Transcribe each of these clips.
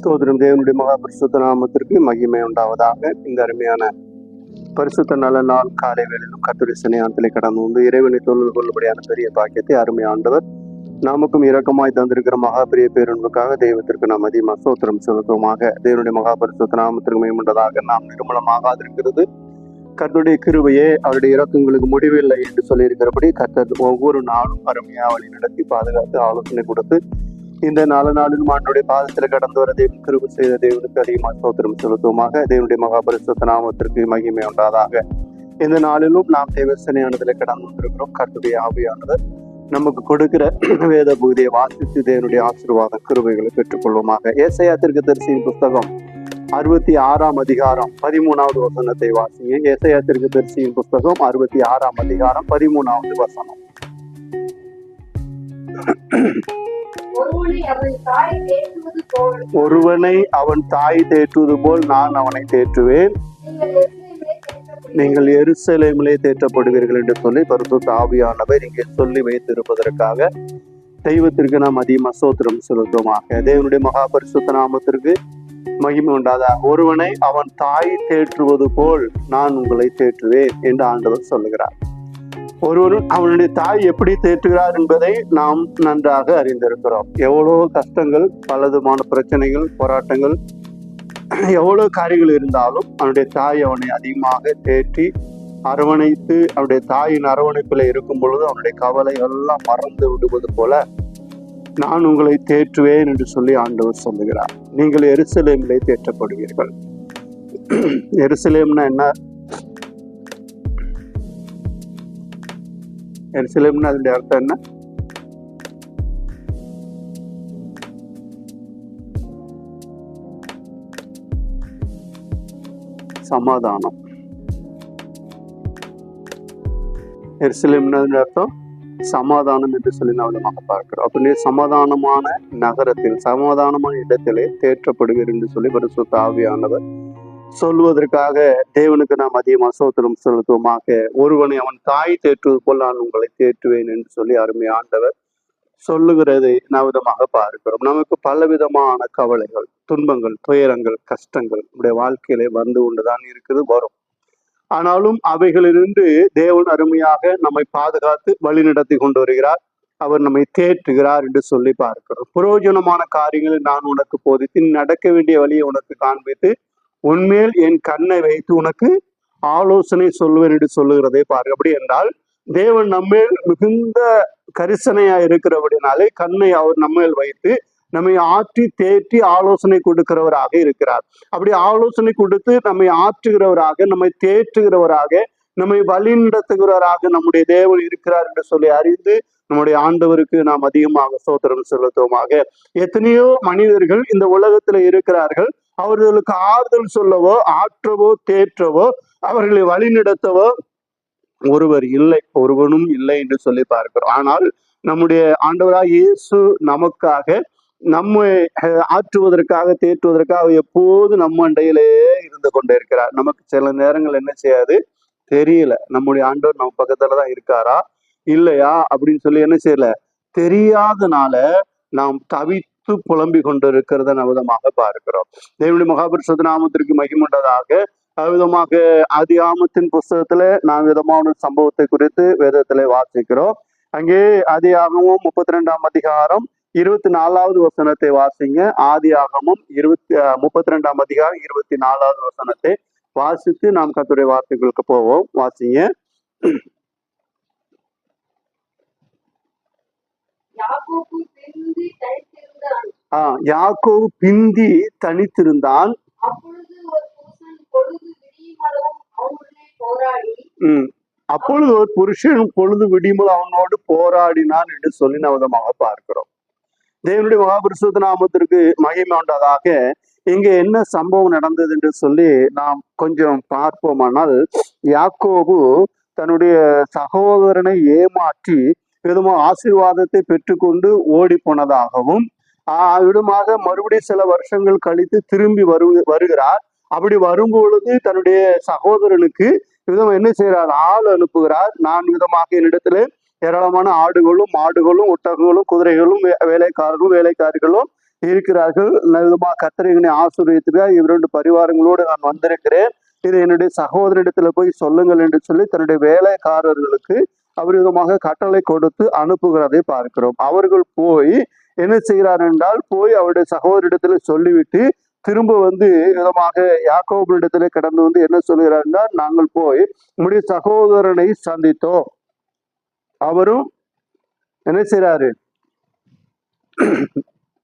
ஸ்தோத்திரம். தேவனுடைய மகா பரிசுத்த நாமத்திற்கு மகிமை உண்டாவதாக. இந்த அருமையான பரிசுத்த நல்ல நாள் காலை வேளையிலும் கர்த்தருடைய சன்னிதானத்திலே கடந்து வந்து இறைவனை தொழில் கொள்ளும்படியான பெரிய பாக்கியத்தை அருமை ஆண்டவர் நமக்கும் இரக்கமாய் தந்திருக்கிற மகா பெரிய பேரன்புக்காக தெய்வத்திற்கு நாம் அதிகமாக ஸ்தோத்திரம் செலுத்துவோமாக. தேவனுடைய மகா பரிசுத்த நாமத்திற்கு மேம்பட்டதாக நாம் நிர்மலமாகாதிருக்கிறது கர்த்தருடைய கிருபையே அவருடைய இரக்கங்களுக்கு முடிவில்லை என்று சொல்லியிருக்கிறபடி கர்த்தர் ஒவ்வொரு நாளும் அருமையா வழி நடத்தி பாதுகாத்து ஆலோசனை கொடுத்து இந்த நாளிலும் ஆண்டுடைய பாதத்தில் கடந்து வர தேவன் கிருபை செய்த தேவனுக்கு அதிகமாக ஸ்தோத்திரம் செலுத்துவோமாக. தேவனுடைய மகா பரிசுத்த நாமத்திற்கு மகிமை உண்டாதாக. இந்த நாளிலும் நாம் தேவசனையானதில் கடந்து வந்திருக்கிறோம். கர்த்தருடைய ஆவியானவர் நமக்கு கொடுக்கிற வேத பகுதியை வாசித்து தேவனுடைய ஆசீர்வாத கிருபைகளை பெற்றுக்கொள்வோமாக. ஏசாயா தீர்க்கதரிசியின் புஸ்தகம் 66 அதிகாரம் 13வது வசனத்தை வாசிங்க. ஏசாயா தீர்க்கதரிசியின் புஸ்தகம் 66 அதிகாரம் 13வது வசனம். ஒருவனை அவன் தாய் தேற்றுவது போல் நான் அவனை தேற்றுவேன், நீங்கள் எருசலேமிலே தேற்றப்படுவீர்கள் என்று சொல்லி பரிசுத்த ஆவியானவர் இங்கே சொல்லி வைத்திருப்பதற்காக தெய்வத்திற்கு நாம் அதிகமாக ஸ்தோத்திரம் செலுத்துவோமாக. தேவனுடைய மகா பரிசுத்த நாமத்திற்கு மகிமை உண்டாதா. ஒருவனை அவன் தாய் தேற்றுவது போல் நான் உங்களை தேற்றுவேன் என்று ஆண்டவர் சொல்லுகிறார். ஒருவரும் அவனுடைய தாய் எப்படி தேற்றுகிறார் என்பதை நாம் நன்றாக அறிந்திருக்கிறோம். எவ்வளவு கஷ்டங்கள், பலவிதமான பிரச்சனைகள், போராட்டங்கள், எவ்வளவு காரியங்கள் இருந்தாலும் அவனுடைய தாய் அவனை அதிகமாக தேற்றி அரவணைத்து அவனுடைய தாயின் அரவணைப்பில் இருக்கும் பொழுது அவனுடைய கவலை எல்லாம் மறந்து விடுவது போல நான் உங்களை தேற்றுவேன் என்று சொல்லி ஆண்டவர் சொல்லுகிறார். நீங்கள் எருசலேமிலே தேற்றப்படுவீர்கள். எருசலேம்னா என்ன? எருசலேம்னா அதனுடைய அர்த்தம் என்ன? சமாதானம். எருசலேம்னா அதனுடைய அர்த்தம் சமாதானம் என்று சொல்லி நாம் பார்க்கிறோம். அப்படியே சமாதானமான நகரத்தில், சமாதானமான இடத்திலே தேற்றப்படுவீர் என்று சொல்லி பரிசுத்த ஆவியானவர் சொல்வதற்காக தேவனுக்கு நாம் அதிகமாக ஸ்தோத்திரம் செலுத்துவோமாக. ஒருவனை அவன் தாய் தேற்றுவது போல் நான் உங்களை தேற்றுவேன் என்று சொல்லி அருமை ஆண்டவர் சொல்லுகிறதை நாம் விதமாக பார்க்கிறோம். நமக்கு பலவிதமான கவலைகள், துன்பங்கள், துயரங்கள், கஷ்டங்கள் நம்முடைய வாழ்க்கையிலே வந்து கொண்டுதான் இருக்குது, வரும். ஆனாலும் அவைகளிலிருந்து தேவன் அருமையாக நம்மை பாதுகாத்து வழி நடத்தி கொண்டு வருகிறார். அவர் நம்மை தேற்றுகிறார் என்று சொல்லி பார்க்கிறோம். பிரயோஜனமான காரியங்களை நான் உனக்கு போதித்து நடக்க வேண்டிய வழியை உனக்கு காண்பித்து உன்மேல் என் கண்ணை வைத்து உனக்கு ஆலோசனை சொல்வேன் என்று சொல்லுகிறதை பாருங்க. அப்படி என்றால் தேவன் நம்மேல் மிகுந்த கரிசனையா இருக்கிறபடினாலே கண்ணை அவர் நம்மேல் வைத்து நம்மை ஆற்றி தேற்றி ஆலோசனை கொடுக்கிறவராக இருக்கிறார். அப்படி ஆலோசனை கொடுத்து நம்மை ஆற்றுகிறவராக, நம்மை தேற்றுகிறவராக, நம்மை வழி நடத்துகிறவராக நம்முடைய தேவன் இருக்கிறார் என்று சொல்லி அறிந்து நம்முடைய ஆண்டவருக்கு நாம் அதிகமாக ஸ்தோத்திரம் செலுத்துவோமாக. எத்தனையோ மனிதர்கள் இந்த உலகத்துல இருக்கிறார்கள். அவர்களுக்கு ஆறுதல் சொல்லவோ, ஆற்றவோ, தேற்றவோ, அவர்களை வழி நடத்தவோ ஒருவர் இல்லை, ஒருவனும் இல்லை என்று சொல்லி பார்க்கிறோம். ஆனால் நம்முடைய ஆண்டவராக இயேசு நமக்காக, நம்மை ஆற்றுவதற்காக, தேற்றுவதற்காக எப்போது நம்ம அண்டையிலே இருந்து கொண்டே இருக்கிறார். நமக்கு சில நேரங்கள் என்ன செய்யாது தெரியல, நம்முடைய ஆண்டவர் நம்ம பக்கத்துலதான் இருக்காரா இல்லையா அப்படின்னு சொல்லி என்ன செய்யல தெரியாதனால நாம் தவித்து புலம்பி கொண்டு இருக்கிறத நவிதமாக பார்க்கிறோம். தேவனுடைய மகாபரிசுத்த நாமத்திற்கு மகிமையுண்டதாக. விதமாக ஆதியாகமத்தின் புஸ்தகத்துல நாம் விதமான சம்பவத்தை குறித்து வேதத்திலே வாசிக்கிறோம். அங்கே ஆதியாகமம் 32 அதிகாரம் 24வது வசனத்தை வாசிங்க. ஆதியாகமம் 32 அதிகாரம் 24வது வசனத்தை வாசித்து நாம் கர்த்தருடைய வார்த்தைகளுக்கு போவோம். வாசிங்க. யாக்கோபு பிந்தி தனித்திருந்தான். அப்பொழுது ஒரு புருஷன் பொழுது விடியும்போது அவனோடு போராடினான் என்று சொல்லி நவதமாக பார்க்கிறோம். தேவனுடைய மகாபரிசுத்த நாமத்திற்கு மகிமை உண்டாதாக. இங்க என்ன சம்பவம் நடந்தது என்று சொல்லி நாம் கொஞ்சம் பார்ப்போமானால், யாக்கோபு தன்னுடைய சகோதரனை ஏமாற்றி விதமாக ஆசீர்வாதத்தை பெற்றுக்கொண்டு ஓடி போனதாகவும், விதமாக மறுபடியும் சில வருஷங்கள் கழித்து திரும்பி வருகிறார். அப்படி வரும்பொழுது தன்னுடைய சகோதரனுக்கு விதமாக என்ன செய்கிறார், ஆள் அனுப்புகிறார். நான் விதமாக என்னிடத்துல ஏராளமான ஆடுகளும் மாடுகளும் ஒட்டகங்களும் குதிரைகளும் வேலைக்காரர்களும் வேலைக்காரிகளும் இருக்கிறார்கள். விதமாக கர்த்தரை ஆசீர்வதித்திருக்கிறார். இவருடைய பரிவாரங்களோடு நான் வந்திருக்கிறேன், இதை என்னுடைய சகோதரிடத்துல போய் சொல்லுங்கள் என்று சொல்லி தன்னுடைய வேலைக்காரர்களுக்கு அவர் விதமாக கட்டளை கொடுத்து அனுப்புகிறதை பார்க்கிறோம். அவர்கள் போய் என்ன செய்கிறார் என்றால், போய் அவருடைய சகோதரிடத்துல சொல்லிவிட்டு திரும்ப விதமாக யாக்கோபிடத்துல கடந்து என்ன சொல்கிறார் என்றால், நாங்கள் போய் நம்முடைய சகோதரனை சந்தித்தோம், அவரும் என்ன செய்யறாரு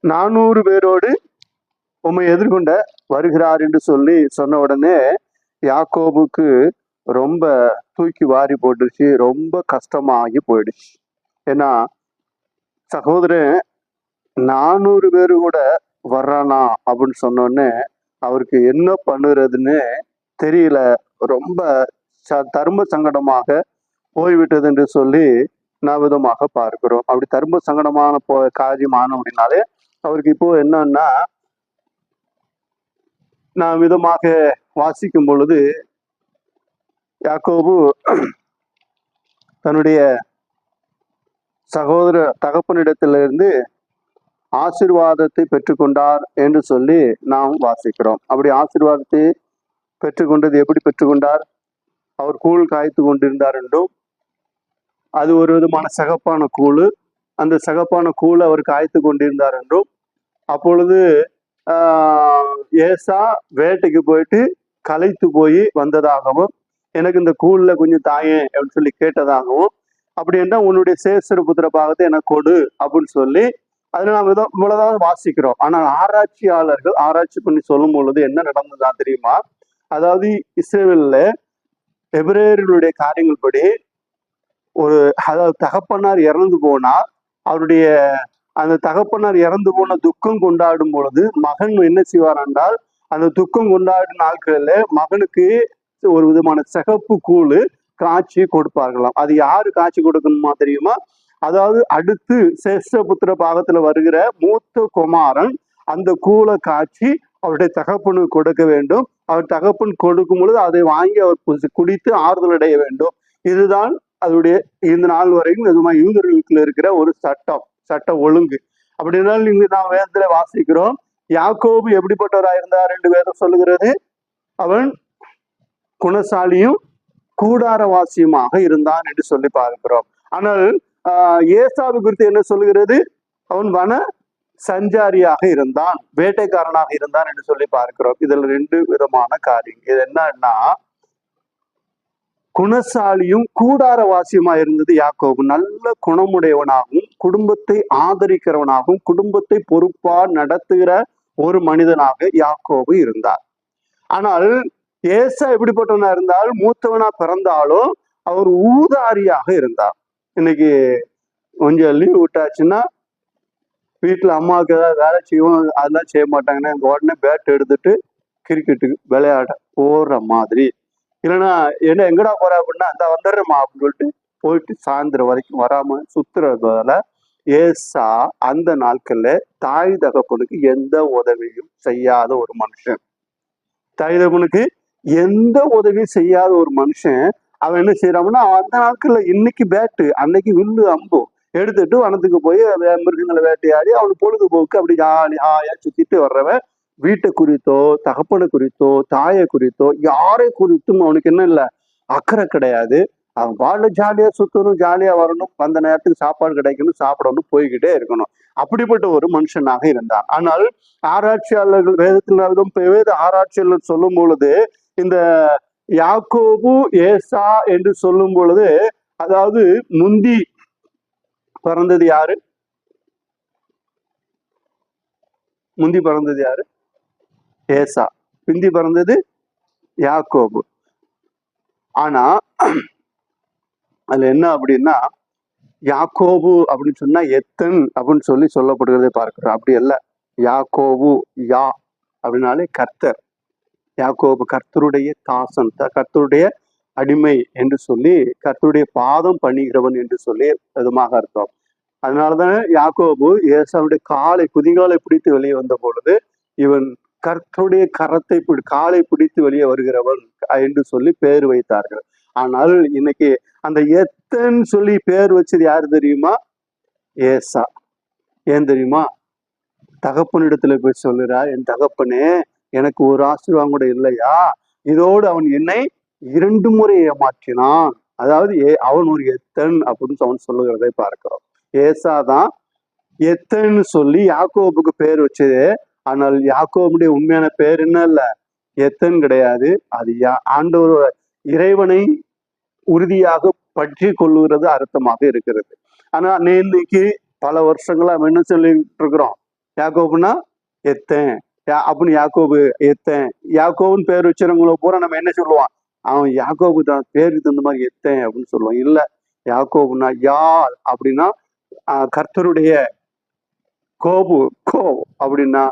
400 பேரோடு உம்மை எதிர்கொண்ட வருகிறார் என்று சொல்லி சொன்ன உடனே யாக்கோபுக்கு ரொம்ப தூக்கி வாரி போட்டுருச்சு, ரொம்ப கஷ்டமாகி போயிடுச்சு. ஏன்னா சகோதரன் 400 பேரு கூட வர்றானா அப்படின்னு சொன்னோடனே அவருக்கு என்ன பண்ணுறதுன்னு தெரியல, ரொம்ப தர்ம சங்கடமாக போய்விட்டது என்று சொல்லி நான் விதமாக பார்க்கிறோம். அப்படி தர்ம சங்கடமான காரியமான அப்படின்னாலே அவருக்கு இப்போ என்னன்னா, நான் விதமாக வாசிக்கும் பொழுது யாக்கோபு தன்னுடைய சகோதர தகப்பனிடத்திலிருந்து ஆசீர்வாதத்தை பெற்றுக்கொண்டார் என்று சொல்லி நாம் வாசிக்கிறோம். அப்படி ஆசீர்வாதத்தை பெற்றுக்கொண்டது எப்படி பெற்றுக்கொண்டார்? அவர் கூழ் காய்த்து கொண்டிருந்தார் என்றும், அது ஒரு விதமான சகப்பான கூழ், அந்த சகப்பான கூழ் அவர் காய்த்து கொண்டிருந்தார் என்றும், அப்பொழுது ஏசா வேட்டைக்கு போயிட்டு களைத்து போய் வந்ததாகவும், எனக்கு இந்த கூழ்ல கொஞ்சம் தாயேன் அப்படின்னு சொல்லி கேட்டதாகவும், அப்படி என்ன உன்னுடைய சேஸ்வர புத்திர பாகத்தை எனக்கு கொடு அப்படின்னு சொல்லி அதுல நாம் இவ்வளவுதான் வாசிக்கிறோம். ஆனால் ஆராய்ச்சியாளர்கள் ஆராய்ச்சி பண்ணி சொல்லும் பொழுது என்ன நடந்ததுதான் தெரியுமா? அதாவது இஸ்ரேலில் எபிரேயர்களுடைய காரியங்கள் படி அதாவது தகப்பனார் இறந்து போனா அவருடைய அந்த தகப்பனார் இறந்து போன துக்கம் கொண்டாடும் பொழுது மகன் என்ன செய்வார் என்றால், அந்த துக்கம் கொண்டாடும் நாட்களில் மகனுக்கு ஒரு விதமான சிகப்பு கூழ் காட்சி கொடுப்பார்களாம். அது யாரு காட்சி கொடுக்கணுமா தெரியுமா? அதாவது அடுத்து சேஷ்டபுத்திர பாகத்துல வருகிற மூத்த குமாரன் அந்த கூழை காட்சி அவருடைய தகப்பனுக்கு கொடுக்க வேண்டும். அவர் தகப்பன் கொடுக்கும் பொழுது அதை வாங்கி அவர் குடித்து ஆறுதல் அடைய வேண்டும். இதுதான் அதனுடைய இந்த நாள் வரைக்கும் விதமாக யூதர்களுக்குள்ள இருக்கிற ஒரு சட்ட ஒழுங்கு. அப்படின்னாலும் இங்கு நாம் வேதத்துல வாசிக்கிறோம், யாக்கோபு எப்படிப்பட்டவராக இருந்தார் என்று வேதம் சொல்லுகிறது. அவன் குணசாலியும் கூடாரவாசியுமாக இருந்தான் என்று சொல்லி பார்க்கிறோம். ஆனால் ஏசாவு குறித்து என்ன சொல்லுகிறது? அவன் வன சஞ்சாரியாக இருந்தான், வேட்டைக்காரனாக இருந்தான் என்று சொல்லி பார்க்கிறோம். இதுல 2 விதமான காரியம். இது என்னன்னா, குணசாலியும் கூடாரவாசியுமா இருந்தது யாக்கோபு. நல்ல குணமுடையவனாகவும் குடும்பத்தை ஆதரிக்கிறவனாகவும் குடும்பத்தை பொறுப்பா நடத்துகிற ஒரு மனிதனாக யாக்கோபு இருந்தார். ஆனால் ஏசா எப்படிப்பட்டவனா இருந்தால், மூத்தவனா பிறந்தாலும் அவர் ஊதாரியாக இருந்தார். இன்னைக்கு கொஞ்சம் லீவ் விட்டாச்சுன்னா வீட்டுல அம்மாவுக்கு ஏதாவது வேலை செய்வோம், அதெல்லாம் செய்ய மாட்டாங்கன்னா உடனே பேட் எடுத்துட்டு கிரிக்கெட்டுக்கு விளையாட போற மாதிரி, இல்லைன்னா என்ன எங்கடா போற அப்படின்னா அந்த வந்துடுறேம்மா அப்படின்னு சொல்லிட்டு போயிட்டு சாயந்தரம் வரைக்கும் வராம சுத்துறதால ஏசா அந்த நாட்கள்ல தாய் தகப்பனுக்கு எந்த உதவியும் செய்யாத ஒரு மனுஷன். தாய் தகப்பனுக்கு எந்த உதவியும் செய்யாத ஒரு மனுஷன் அவன் என்ன செய்யறான்னா, அந்த நாட்கள்ல இன்னைக்கு பேட்டு அன்னைக்கு வில்லு அம்பு எடுத்துட்டு வனத்துக்கு போய் மிருகங்களை வேட்டையாடி அவனுக்கு பொழுதுபோக்கு அப்படி ஜாலியா சுத்திட்டு வர்றவன் வீட்டை குறித்தோ தகப்பனை குறித்தோ தாயை குறித்தோ யாரை குறித்தும் அவனுக்கு என்ன இல்லை, அக்கறை கிடையாது. அவன் வாழ்ல ஜாலியா சுத்தணும், ஜாலியா வரணும், அந்த நேரத்துக்கு சாப்பாடு கிடைக்கணும், சாப்பிடணும், போய்கிட்டே இருக்கணும். அப்படிப்பட்ட ஒரு மனுஷனாக இருந்தான். ஆனால் ஆராய்ச்சியாளர்கள் வேத ஆராய்ச்சியாளர் சொல்லும் பொழுது இந்த யாக்கோபு ஏசா என்று சொல்லும் பொழுது, அதாவது முந்தி பிறந்தது யாரு? முந்தி பிறந்தது யாரு? ஏசா. பிந்தி பிறந்தது யாக்கோபு. ஆனா அதுல என்ன அப்படின்னா, யாக்கோபு அப்படின்னு சொன்னா எத்தன் அப்படின்னு சொல்லி சொல்லப்படுகிறதை பார்க்கிறோம். அப்படி அல்ல, யாக்கோபு யா அப்படின்னாலே கர்த்தர். யாக்கோபு கர்த்தருடைய தாசன், கர்த்தருடைய அடிமை என்று சொல்லி கர்த்தருடைய பாதம் பண்ணுகிறவன் என்று சொல்லி விதமாக அர்த்தம். அதனாலதான் யாக்கோபு ஏசாவுடைய குதிகாலை பிடித்து வெளியே வந்த பொழுது இவன் கர்த்தருடைய கரத்தை காலை பிடித்து வெளியே வருகிறவன் என்று சொல்லி பேர் வைத்தார்கள். ஆனால் இன்னைக்கு அந்த எத்தன் சொல்லி பேர் வச்சது யாரு தெரியுமா? ஏசா. ஏன் தெரியுமா? தகப்பனிடத்துல போய் சொல்லுறா, என் தகப்பனே எனக்கு ஒரு ஆசீர்வாதம் கூட இல்லையா, இதோடு அவன் என்னை 2 முறை ஏமாற்றினான். அதாவது அவன் ஒரு எத்தன் அப்படின்னு அவன் சொல்லுகிறதை பார்க்கிறோம். ஏசாதான் எத்தன்னு சொல்லி யாக்கோபுக்கு பேர் வச்சது. ஆனால் யாக்கோபுடைய உண்மையான பேர் என்ன இல்ல, எத்தன் கிடையாது. அது ஆண்டவர் இறைவனை உறுதியாக பற்றி கொள்ளுகிறது அர்த்தமாக இருக்கிறது. ஆனா இன்னைக்கு பல வருஷங்களா நம்ம என்ன சொல்லிட்டு இருக்கிறோம், யாக்கோபுனா எத்தன் அப்படின்னு, யாக்கோபு எத்தன், யாக்கோபுன்னு பேர் வச்சுறவங்கள பூரா நம்ம என்ன சொல்லுவோம், அவன் யாக்கோபு தான், பேருக்கு தகுந்த மாதிரி எத்தன் அப்படின்னு சொல்லுவோம். இல்ல, யாக்கோபுனா யாழ் அப்படின்னா கர்த்தருடைய கோ அப்படின்னா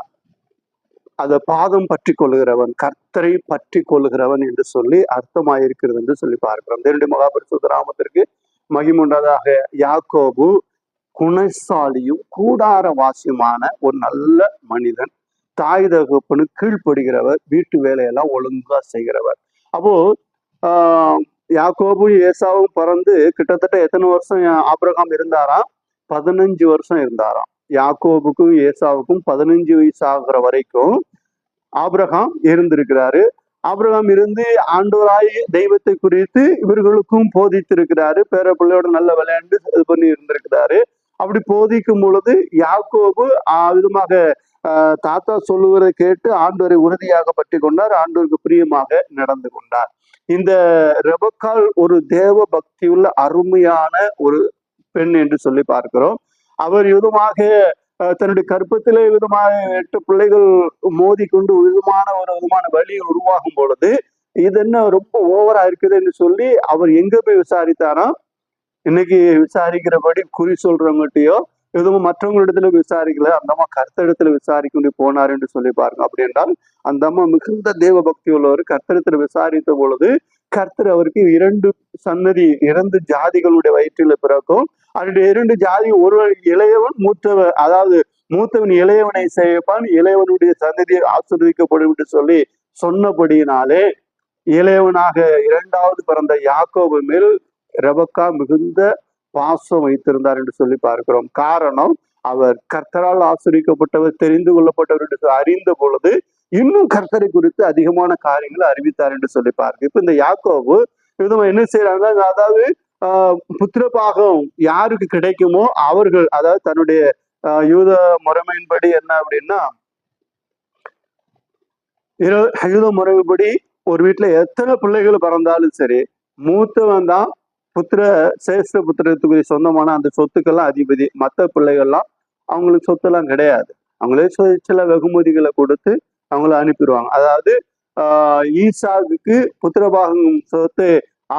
அத பாதம் பற்றி கொள்ளுகிறவன், கர்த்தரை பற்றி கொள்ளுகிறவன் என்று சொல்லி அர்த்தமாயிருக்கிறது என்று சொல்லி பார்க்கிறோம். தேவனுடைய மகாபரிசுத்த நாமத்திற்கு மகிமுண்டதாக. யாக்கோபு குணசாலியும் கூடார வாசியுமான ஒரு நல்ல மனிதன், தாய் தகப்பனு கீழ்ப்படுகிறவர், வீட்டு வேலையெல்லாம் ஒழுங்கா செய்கிறவர். அப்போ யாக்கோபு ஏசாவும் பிறந்து கிட்டத்தட்ட எத்தனை வருஷம் ஆபிரகாம் இருந்தாராம்? 15 வருஷம் இருந்தாராம். யாக்கோபுக்கும் ஏசாவுக்கும் 15 வயசு ஆகுற வரைக்கும் ஆபிரகாம் இருந்திருக்கிறாரு. ஆபிரகாம் இருந்து ஆண்டவராய் தெய்வத்தை குறித்து இவர்களுக்கும் போதித்திருக்கிறாரு. பேர பிள்ளையோட நல்ல விளையாண்டு இது பண்ணி இருந்திருக்கிறாரு. அப்படி போதிக்கும் பொழுது யாக்கோபு விதமாக தாத்தா சொல்லுவதை கேட்டு ஆண்டவரை உறுதியாக பற்றி கொண்டார், ஆண்டவருக்கு பிரியமாக நடந்து கொண்டார். இந்த ரெபக்காள் ஒரு தேவ பக்தியுள்ள அருமையான ஒரு பெண் என்று சொல்லி பார்க்கிறோம். அவர் விதமாக தன்னுடைய கற்பத்திலே விதமாக 8 பிள்ளைகள் மோதி கொண்டு ஒரு விதமான வழி உருவாகும் பொழுது இது என்ன ரொம்ப ஓவரா இருக்குது என்று சொல்லி அவர் எங்க போய் விசாரித்தாரா? இன்னைக்கு விசாரிக்கிறபடி குறி சொல்றவங்ககிட்டயோ எதுவும் மற்றவங்களிடத்துல விசாரிக்கல, அந்த அம்மா கர்த்தரிடத்துல விசாரிக்க போனார் என்று சொல்லி பாருங்க. அப்படி என்றால் அந்த அம்மா மிகுந்த தேவ பக்தி உள்ளவர். கர்த்தரிடத்துல விசாரித்த பொழுது கர்த்தர் அவருக்கு 2 சன்னதி 2 ஜாதிகளுடைய வயிற்றில பிறக்கும். அவருடைய 2 ஜாதி, ஒருவர் இளையவன் மூத்தவன், அதாவது மூத்தவன் இளையவனை செய்யப்பான், இளையவனுடைய சன்னதியை ஆசீர்வதிக்கப்படும் என்று சொல்லி சொன்னபடியினாலே இளையவனாக 2வது பிறந்த யாக்கோபு மேல் ரெபக்கா மிகுந்த பாசம் வைத்திருந்தார் என்று சொல்லி பார்க்கிறோம். காரணம், அவர் கர்த்தரால் ஆசிரியக்கப்பட்டவர், தெரிந்து கொள்ளப்பட்டவர் என்று அறிந்த பொழுது இன்னும் கர்த்தரை குறித்து அதிகமான காரியங்களை அறிவித்தார் என்று சொல்லி பார்க்க. இப்ப இந்த யாக்கோபு என்ன செய்யறாங்க, அதாவது புத்திரபாகம் யாருக்கு கிடைக்குமோ அவர்கள், அதாவது தன்னுடைய யூத முறைமையின்படி என்ன அப்படின்னா, யூத முறைமைப்படி ஒரு வீட்டுல எத்தனை பிள்ளைகள் பிறந்தாலும் சரி, மூத்தவன் தான் சேஷ்ட புத்திரத்துக்கு சொந்தமான அந்த சொத்துக்கெல்லாம் அதிபதி. மற்ற பிள்ளைகள்லாம் அவங்களுக்கு சொத்தெல்லாம் கிடையாது. அவங்களே சில வெகுமதிகளை கொடுத்து அவங்கள அனுப்பிடுவாங்க. அதாவது ஈசாவுக்கு புத்திரபாகம் சொத்து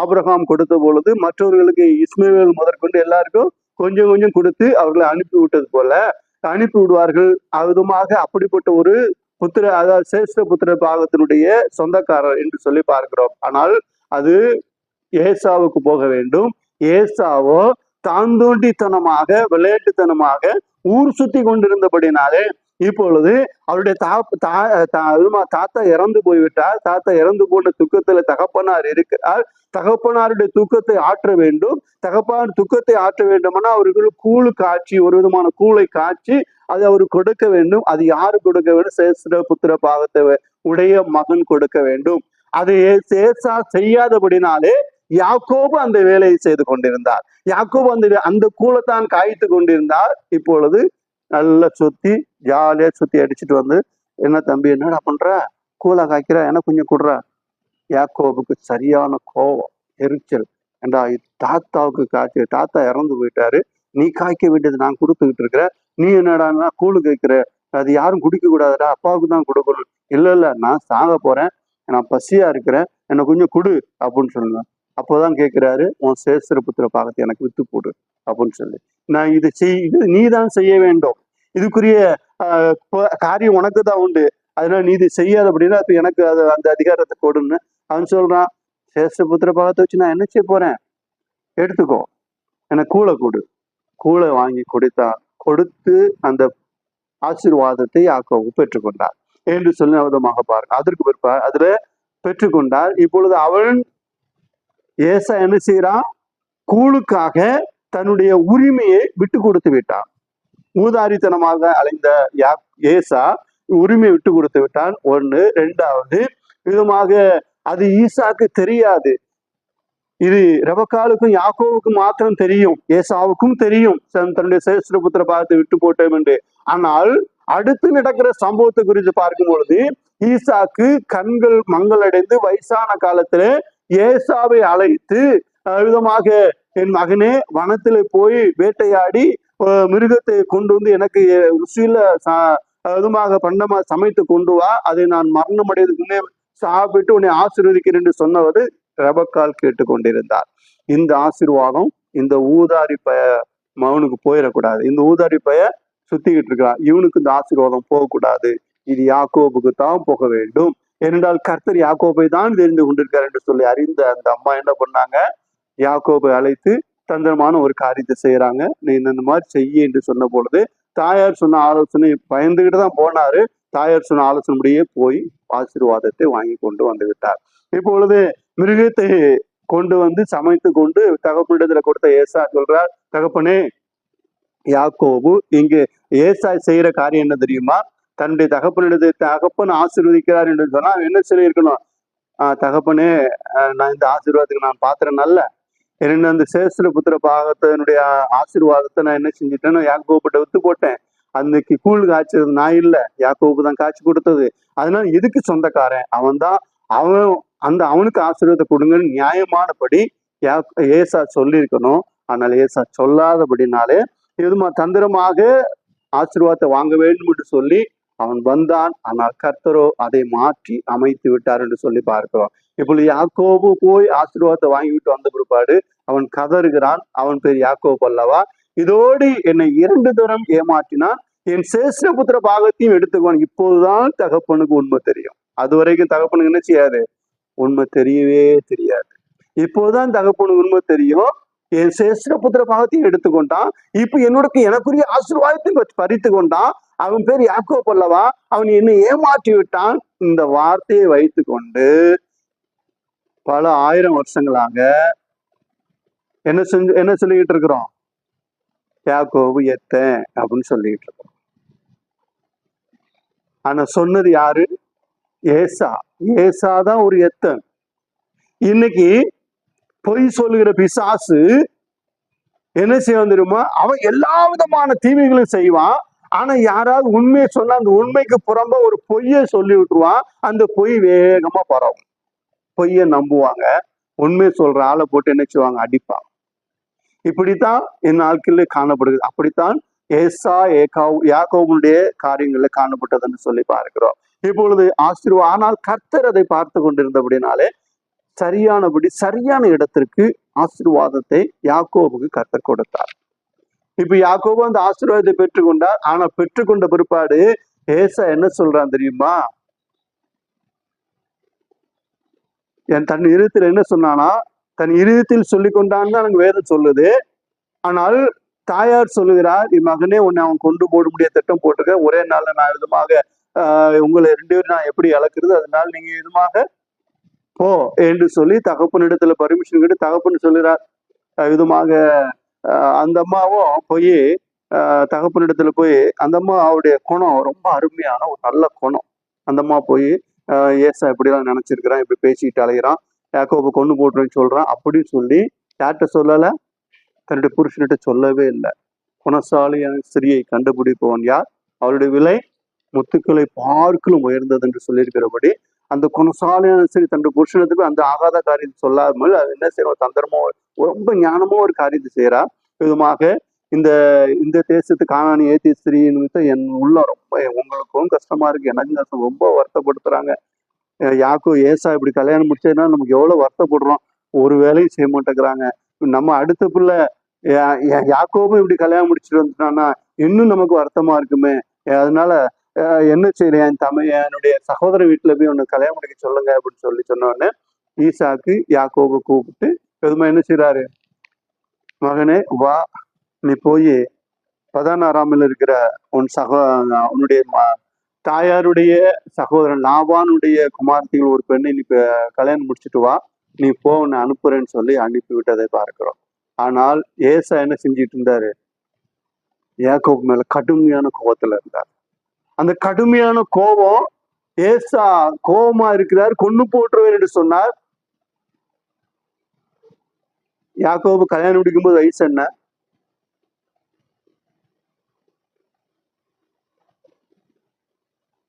ஆபிரகாம் கொடுத்த பொழுது மற்றவர்களுக்கு இஸ்மவேல் முதற்கொண்டு எல்லாருக்கும் கொஞ்சம் கொஞ்சம் கொடுத்து அவர்களை அனுப்பி விட்டது போல அனுப்பி விடுவார்கள். விதமாக அப்படிப்பட்ட ஒரு அதாவது சேஷ்ட புத்திர பாகத்தினுடைய சொந்தக்காரர் என்று சொல்லி பார்க்கிறோம். ஆனால் அது ஏசாவுக்கு போக வேண்டும். ஏசாவோ தாந்தோண்டித்தனமாக விளையாட்டுத்தனமாக ஊர் சுத்தி கொண்டிருந்தபடினாலே இப்பொழுது அவருடைய தாத்தா இறந்து போய்விட்டார். தாத்தா இறந்து போன துக்கத்துல தகப்பனார் இருக்கிறார். தகப்பனாருடைய துக்கத்தை ஆற்ற வேண்டும். தகப்பனார் துக்கத்தை ஆற்ற வேண்டும்னா அவர்கள் கூழு காய்ச்சி, ஒரு விதமான கூளை காய்ச்சி அது அவருக்கு கொடுக்க வேண்டும். அது யாரு கொடுக்க வேண்டும்? சேஷ்ட புத்திர பாகத்தை உடைய மகன் கொடுக்க வேண்டும். அது ஏசா செய்யாதபடினாலே யாக்கோபு அந்த வேலையை செய்து கொண்டிருந்தார். யாக்கோபு அந்த கூலத்தான் காய்த்து கொண்டிருந்தார். இப்பொழுது நல்லா சுத்தி ஜாலியா சுத்தி அடிச்சுட்டு வந்து, என்ன தம்பி என்னடா பண்ற, கூலா காய்க்கிற, எனக்கு கொஞ்சம் கொடுற. யாக்கோபுக்கு சரியான கோபம், எரிச்சல். ஏண்டா தாத்தாவுக்கு காய்ச்சி, தாத்தா இறந்து போயிட்டாரு, நீ காய்க்க வேண்டியது நான் கொடுத்துக்கிட்டு இருக்கிற, நீ என்னடான்னா கூழு கேட்கிற, அது யாரும் குடிக்க கூடாதுடா, அப்பாவுக்கு தான் கொடுக்கணும். இல்ல நான் சாக போறேன், நான் பசியா இருக்கிறேன், என்னை கொஞ்சம் கொடு அப்படின்னு சொல்லுங்க. அப்போதான் கேட்கிறாரு, உன் சேஷ்ட புத்திர பாகத்தை எனக்கு வித்து போடு அப்படின்னு சொல்லி. நான் இது நீ தான் செய்ய வேண்டும், இதுக்குரிய காரியம் உனக்கு தான் உண்டு, அதனால நீ இது செய்யாது அப்படின்னா இப்ப எனக்கு அந்த அதிகாரத்தை கொடுன்னு அவன் சொல்றான். சேஷ்ட புத்திர பாகத்தை வச்சு நான் என்ன செய்ய போறேன், எடுத்துக்கோ, எனக்கு கூளை கொடு. கூளை வாங்கி கொடுத்து அந்த ஆசீர்வாதத்தை யாக்கோபு பெற்றுக்கொண்டார் என்று சொல்லி விதமாக பாருங்க. அதற்கு பிற்பாடு அதுல பெற்றுக்கொண்டார். இப்பொழுது அவன் ஏசா என்ன செய்யறான், கூழுக்காக தன்னுடைய உரிமையை விட்டு கொடுத்து விட்டான். ஊதாரித்தனமாக அலைந்த ஏசா உரிமை விட்டு கொடுத்து விட்டான். ஒண்ணு. ரெண்டாவது விதமாக அது ஈசாக்கு தெரியாது. இது ரெபக்காலுக்கும் யாக்கோவுக்கும் மாத்திரம் தெரியும், ஏசாவுக்கும் தெரியும் தன்னுடைய சேஷ்டபுத்திர பாகத்தை விட்டு போட்டோம் என்று. ஆனால் அடுத்து நடக்கிற சம்பவத்தை குறித்து பார்க்கும் பொழுது ஈசாக்கு கண்கள் மங்களடைந்து வயசான காலத்துல ஏசாவை அழைத்து விதமாக, என் மகனே வனத்துல போய் வேட்டையாடி மிருகத்தை கொண்டு வந்து எனக்கு ருசியில விதமாக பண்டமா சமைத்து கொண்டு வா, அதை நான் மரணம் அடைவதற்கு முன்னே சாப்பிட்டு உன்னை ஆசீர்வதிக்கிறேன் என்று சொன்னவர் ரெபக்கால் கேட்டுக்கொண்டிருந்தார். இந்த ஆசீர்வாதம் இந்த ஊதாரி பய மகனுக்கு போயிடக்கூடாது. இந்த ஊதாரி பய சுத்திக்கிட்டு இருக்கிறான், இவனுக்கு இந்த ஆசீர்வாதம் போகக்கூடாது, இது யாக்கோபுக்கு தான் போக வேண்டும். ஏனென்றால் கர்த்தர் யாக்கோபை தான் தெரிந்து கொண்டிருக்கார் என்று சொல்லி அறிந்த அந்த அம்மா என்ன பண்ணாங்க, யாக்கோபை அழைத்து தந்திரமான ஒரு காரியத்தை செய்யறாங்க. நீ இந்த மாதிரி செய்ய என்று சொன்ன பொழுது தாயார் சொன்ன ஆலோசனை பயந்துகிட்டு தான் போனாரு. தாயார் சொன்ன ஆலோசனைப்படியே போய் ஆசீர்வாதத்தை வாங்கி கொண்டு வந்து விட்டார். இப்பொழுது மிருகத்தை கொண்டு வந்து சமைத்து கொண்டு தகப்பனிடத்துல கொடுத்த ஏசா சொல்றார், தகப்பனே, யாக்கோபு இங்கு ஏசா செய்யற காரியம் என்ன தெரியுமா, தன்னுடைய தகப்பனிடத்தை தகப்பன் ஆசீர்வதிக்கிறார் என்று சொன்னா என்ன சொல்லியிருக்கணும், தகப்பனே, நான் இந்த ஆசீர்வாதத்துக்கு நான் பாத்திரம் நல்ல, என்ன அந்த சேஷ்ட புத்திர பாகத்தினுடைய ஆசீர்வாதத்தை நான் என்ன செஞ்சுட்டேன்னு யாக்கோபிட்ட வித்து போட்டேன். அன்னைக்கு கூழ் காய்ச்சது நான் இல்லை, யாக்கோபு தான் காய்ச்சி கொடுத்தது. அதனால இதுக்கு சொந்தக்காரன் அவன் தான், அவனுக்கு ஆசீர்வாதத்தை கொடுங்கன்னு நியாயமானபடி ஏசா சொல்லியிருக்கணும். ஆனால் ஏசா சொல்லாதபடினாலே எதுமா தந்திரமாக ஆசீர்வாதத்தை வாங்க வேண்டும் என்று சொல்லி அவன் வந்தான். ஆனால் கர்த்தரோ அதை மாற்றி அமைத்து விட்டார் என்று சொல்லி பார்க்கிறோம். இப்பொழுது யாக்கோபு போய் ஆசீர்வாதத்தை வாங்கிவிட்டு வந்த பிற்பாடு அவன் கதறுகிறான், அவன் பேர் யாக்கோபு அல்லவா, இதோடு என்னை 2 தரம் ஏமாற்றினான், என் சேஷ்டபுத்திர பாகத்தையும் எடுத்துக்குவான். இப்போதுதான் தகப்பனுக்கு உண்மை தெரியும். அது வரைக்கும் தகப்பனுக்கு என்ன செய்யாது, உண்மை தெரியவே தெரியாது. இப்போதுதான் தகப்பனுக்கு உண்மை தெரியும், என் சேஷ்டபுத்திர பாகத்தையும் எடுத்துக்கொண்டான், இப்ப எனக்குரிய ஆசீர்வாதத்தை பறித்து கொண்டான், அவன் பேர் யாக்கோபு அல்லவா, அவன் என்னை ஏமாற்றி விட்டான். இந்த வார்த்தையை வைத்து கொண்டு பல 1000 வருஷங்களாக என்ன சொல்லிக்கிட்டு இருக்கிறோம், யாக்கோபு எத்தன் அப்படின்னு சொல்லிட்டு இருக்கோம். ஆனா சொன்னது யாரு, ஏசா. ஏசாதான் ஒரு எத்தன். இன்னைக்கு பொய் சொல்லுகிற பிசாசு என்ன செய்வான் தெரியுமா, அவன் எல்லா விதமான தீமைகளும் செய்வான். ஆனா யாராவது உண்மையை சொன்னா அந்த உண்மைக்கு புறம்ப ஒரு பொய்யை சொல்லி விட்டுருவான், அந்த பொய் வேகமா பரவும், பொய்யை நம்புவாங்க, உண்மையை சொல்ற ஆளை போட்டு என்ன செய்வாங்க, அடிப்பாங்க. இப்படித்தான் என் நாட்களில் காணப்படுகிறது. அப்படித்தான் ஏசா யாக்கோபுடைய காரியங்கள்ல காணப்பட்டதுன்னு சொல்லி பார்க்கிறோம். இப்பொழுது ஆசீர்வாதம், ஆனால் கர்த்தர் அதை பார்த்து கொண்டிருந்தபடினாலே சரியான இடத்திற்கு ஆசீர்வாதத்தை யாக்கோபுக்கு கர்த்தர் கொடுத்தார். இப்ப யாக்கோபு அந்த ஆசீர்வாதத்தை பெற்றுக்கொண்டார். ஆனா பெற்றுக்கொண்ட பிற்பாடு ஏசா என்ன சொல்றான் தெரியுமா, தன் இருதயத்தில் என்ன சொன்னானா, தன் இருதயத்தில் சொல்லி கொண்டான்னு தான் எனக்கு வேதம் சொல்லுது. ஆனால் தாயார் சொல்லுகிறார், என் மகனே, உன்னை அவன் கொண்டு போட முடிய திட்டம் போட்டிருக்க, ஒரே நாள்ல நான் விதமாக உங்களை 2 பேரும் நான் எப்படி அளக்குறது, அதனால நீங்க விதமாக போ என்று சொல்லி தகப்பனிடத்துல பர்மிஷன் கேட்டு தகப்பன் சொல்லுறார். விதமாக அந்த அம்மாவும் போய் தகப்பனிடத்துல போய், அந்த அம்மா அவருடைய குணம் ரொம்ப அருமையான ஒரு நல்ல குணம். அந்த அம்மா போய் ஏசா இப்படிலாம் நினைச்சிருக்கிறான், இப்படி பேசிக்கிட்டு அலைகிறான், யாக்கோபை கொண்டு போட்டுறேன்னு சொல்றான் அப்படின்னு சொல்லி யார்கிட்ட சொல்லலை, தன்னுடைய புருஷன்கிட்ட சொல்லவே இல்லை. குணசாலியான ஸ்திரியை கண்டுபிடிப்பவன் யார், அவருடைய விலை முத்துக்களை பார்க்கலும் உயர்ந்தது என்று சொல்லியிருக்கிறபடி அந்த குணசாலியான ஸ்திரி தன்னுடைய புருஷனத்துக்கு அந்த ஆகாத காரியத்தை சொல்லாமல் அது என்ன செய்யணும், தந்திரமோ ரொம்ப ஞானமோ ஒரு காரியத்தை செய்யறா. விதமாக இந்த தேசத்துக்கு காணானி ஏத்தி ஸ்திரீ நிமித்தம் என் உள்ள ரொம்ப உங்களுக்கும் கஷ்டமா இருக்கு, எனக்கு கஷ்டம், ரொம்ப வருத்தப்படுத்துறாங்க. ஏசா இப்படி கல்யாணம் முடிச்சதுன்னா நமக்கு எவ்வளவு வருத்தப்படுறோம், ஒரு வேலையும் செய்ய மாட்டேங்கிறாங்க. நம்ம அடுத்த பிள்ளை யாக்கோபும் இப்படி கல்யாணம் முடிச்சுட்டு வந்துட்டான்னா இன்னும் நமக்கு வருத்தமா இருக்குமே, அதனால என்ன செய்யறேன், என்னுடைய சகோதர வீட்டுல போய் ஒன்று கல்யாணம் முடிக்க சொல்லுங்க அப்படின்னு சொன்ன உடனே ஈசாக்கு யாக்கோபை கூப்பிட்டு எதுவுமே என்ன செய்யறாரு, மகனே வா, நீ போய் பதானாராமில் இருக்கிற உன்னுடைய தாயாருடைய சகோதரன் லாபானுடைய குமார்த்திகள் ஒரு பெண்ணை நீ கல்யாணம் முடிச்சுட்டு வா, நீ போ, உன்னை அனுப்புறேன்னு சொல்லி அனுப்பி விட்டதை பார்க்கிறோம். ஆனால் ஏசா என்ன செஞ்சிட்டு இருந்தாரு, யாக்கோபு மேல கடுமையான கோபத்துல இருந்தார். அந்த கடுமையான கோபம், ஏசா கோபமா இருக்கிறார், கொன்னு போட்டுருவேன் என்று சொன்னார். யாக்கோபு கல்யாணம் முடிக்கும்போது வயசு என்ன?